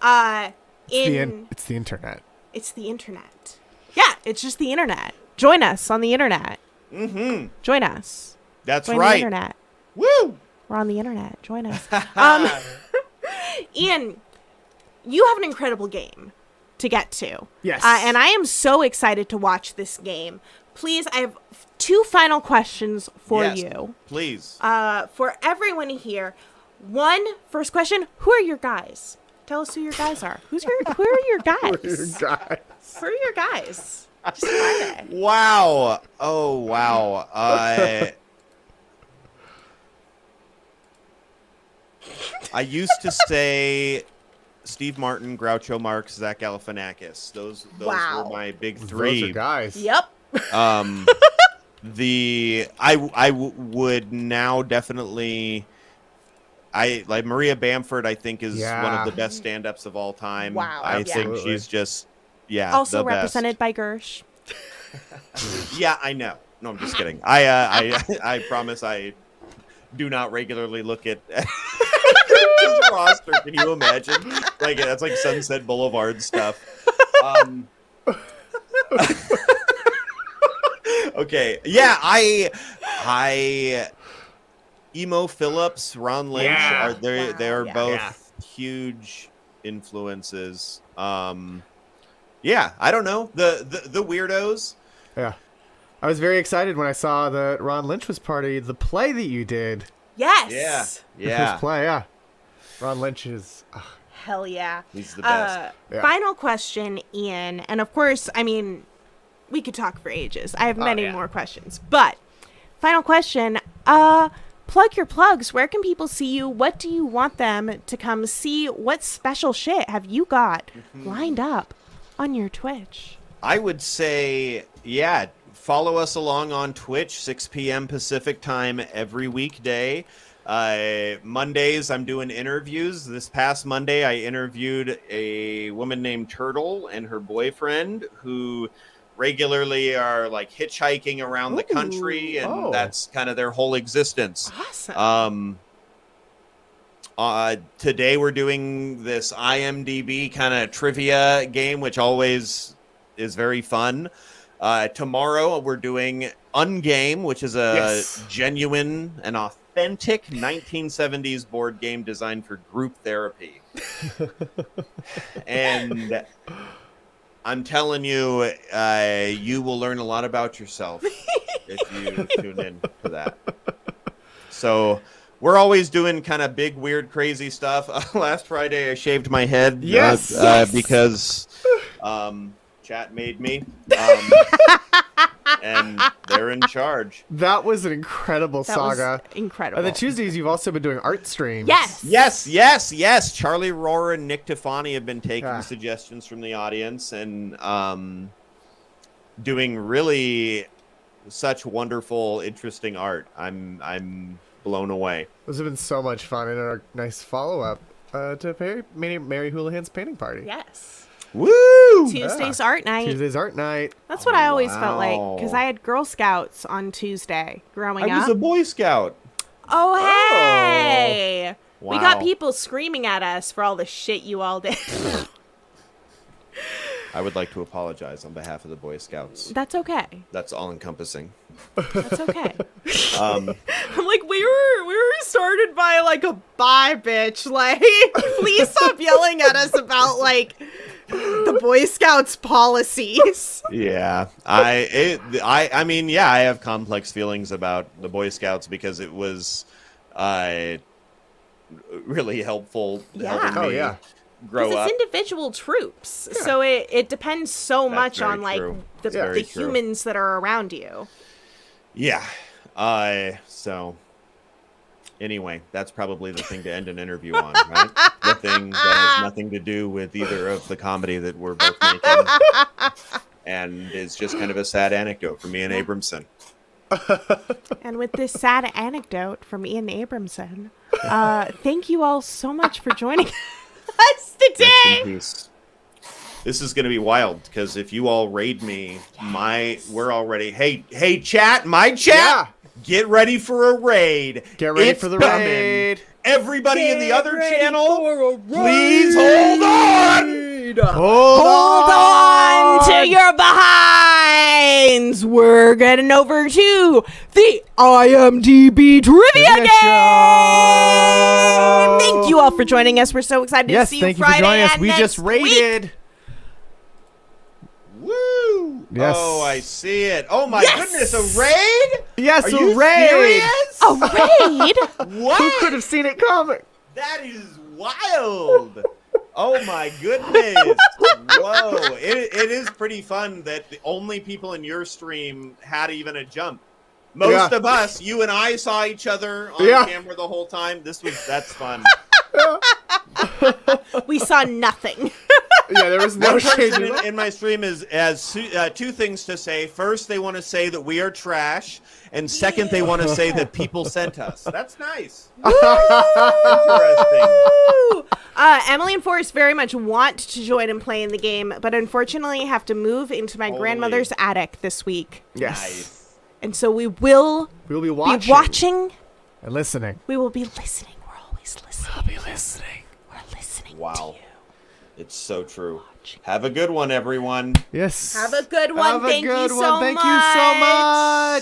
it's the internet. It's the internet. Yeah, it's just the internet. Join us on the internet. Mm-hmm. Join us. That's Join right. The internet. Woo! We're on the internet. Join us. Ian, you have an incredible game to get to. Yes. And I am so excited to watch this game. Please, I have 2 final questions for you. Please. For everyone here. First question, who are your guys? Tell us who your guys are. Who are your guys? Who are your guys? Just it. Wow. Oh, wow. I used to say Steve Martin, Groucho Marx, Zach Galifianakis. Those were my big 3. Those are guys. Yep. I would now definitely... like Maria Bamford, I think is one of the best stand-ups of all time. Wow. I think she's just, also the represented by Gersh. Yeah, I know. No, I'm just kidding. I promise I do not regularly look at his roster. Can you imagine? Like, that's like Sunset Boulevard stuff. Okay. Yeah, Emo Phillips, Ron Lynch they're both huge influences. I don't know. The weirdos. Yeah. I was very excited when I saw that Ron Lynch was part of the play that you did. Yes. Yeah. The first play, yeah. Ron Lynch is Hell yeah. He's the best. Final question, Ian. And of course, I mean, we could talk for ages. I have many more questions. But final question, plug your plugs. Where can people see you? What do you want them to come see? What special shit have you got lined up on your Twitch? I would say, follow us along on Twitch, 6 p.m. Pacific time every weekday. Mondays, I'm doing interviews. This past Monday, I interviewed a woman named Turtle and her boyfriend who regularly are like hitchhiking around the country, and that's kind of their whole existence. Awesome. Today we're doing this IMDb kind of trivia game, which always is very fun. Tomorrow we're doing Ungame, which is a genuine and authentic 1970s board game designed for group therapy. And I'm telling you, you will learn a lot about yourself if you tune in to that. So we're always doing kind of big, weird, crazy stuff. Last Friday, I shaved my head because chat made me. And they're in charge. That was an incredible saga. Incredible. And the Tuesdays, you've also been doing art streams. Yes. Charlie Rohrer and Nick Tefani have been taking suggestions from the audience and doing really such wonderful, interesting art. I'm blown away. Those have been so much fun and a nice follow-up to Mary Houlihan's painting party. Yes. Woo! Tuesday's art night. Tuesday's art night. That's what I always felt like, because I had Girl Scouts on Tuesday growing up. I was a Boy Scout. Oh, hey! Wow. We got people screaming at us for all the shit you all did. I would like to apologize on behalf of the Boy Scouts. That's okay. That's all-encompassing. That's okay. I'm like, we were started by like a bye bitch. Like, please stop yelling at us about like the Boy Scouts policies. Yeah, I mean, I have complex feelings about the Boy Scouts because it was really helpful helping me grow up. It's individual troops, so it depends so much on like the humans that are around you. Yeah. So anyway, that's probably the thing to end an interview on, right? The thing that has nothing to do with either of the comedy that we're both making, and is just kind of a sad anecdote for me and Abramson. And with this sad anecdote from Ian Abramson, thank you all so much for joining us today. This is going to be wild because if you all raid me, we're already. Hey, chat, my chat, get ready for a raid. Get ready for the raid. Everybody in the other channel, please hold on. Hold on to your behinds. We're getting over to the IMDb trivia game. Thank you all for joining us. We're so excited to see you thank Friday you for joining us. and We next just rated. week. Woo! Yes. Oh, I see it. Oh my goodness, a raid? Yes, Are a you raid. serious? A raid? What? Who could have seen it coming? That is wild. Oh my goodness. Whoa. It is pretty fun that the only people in your stream had even a jump. Most of us, you and I saw each other on camera the whole time. That's fun. We saw nothing. There was no One person shade. in my stream has two things to say. First, they want to say that we are trash, and second, they want to say that people sent us. That's nice. Interesting. Emily and Forrest very much want to join and play in the game, but unfortunately have to move into my grandmother's attic this week. Yes. Nice. And so we will be watching and listening. We will be listening. We're always listening. We'll be listening. We're listening Wow. to you. It's so true. Have a good one, everyone. Yes. Have a good one. Have a Thank good you one. so Thank much. you so much.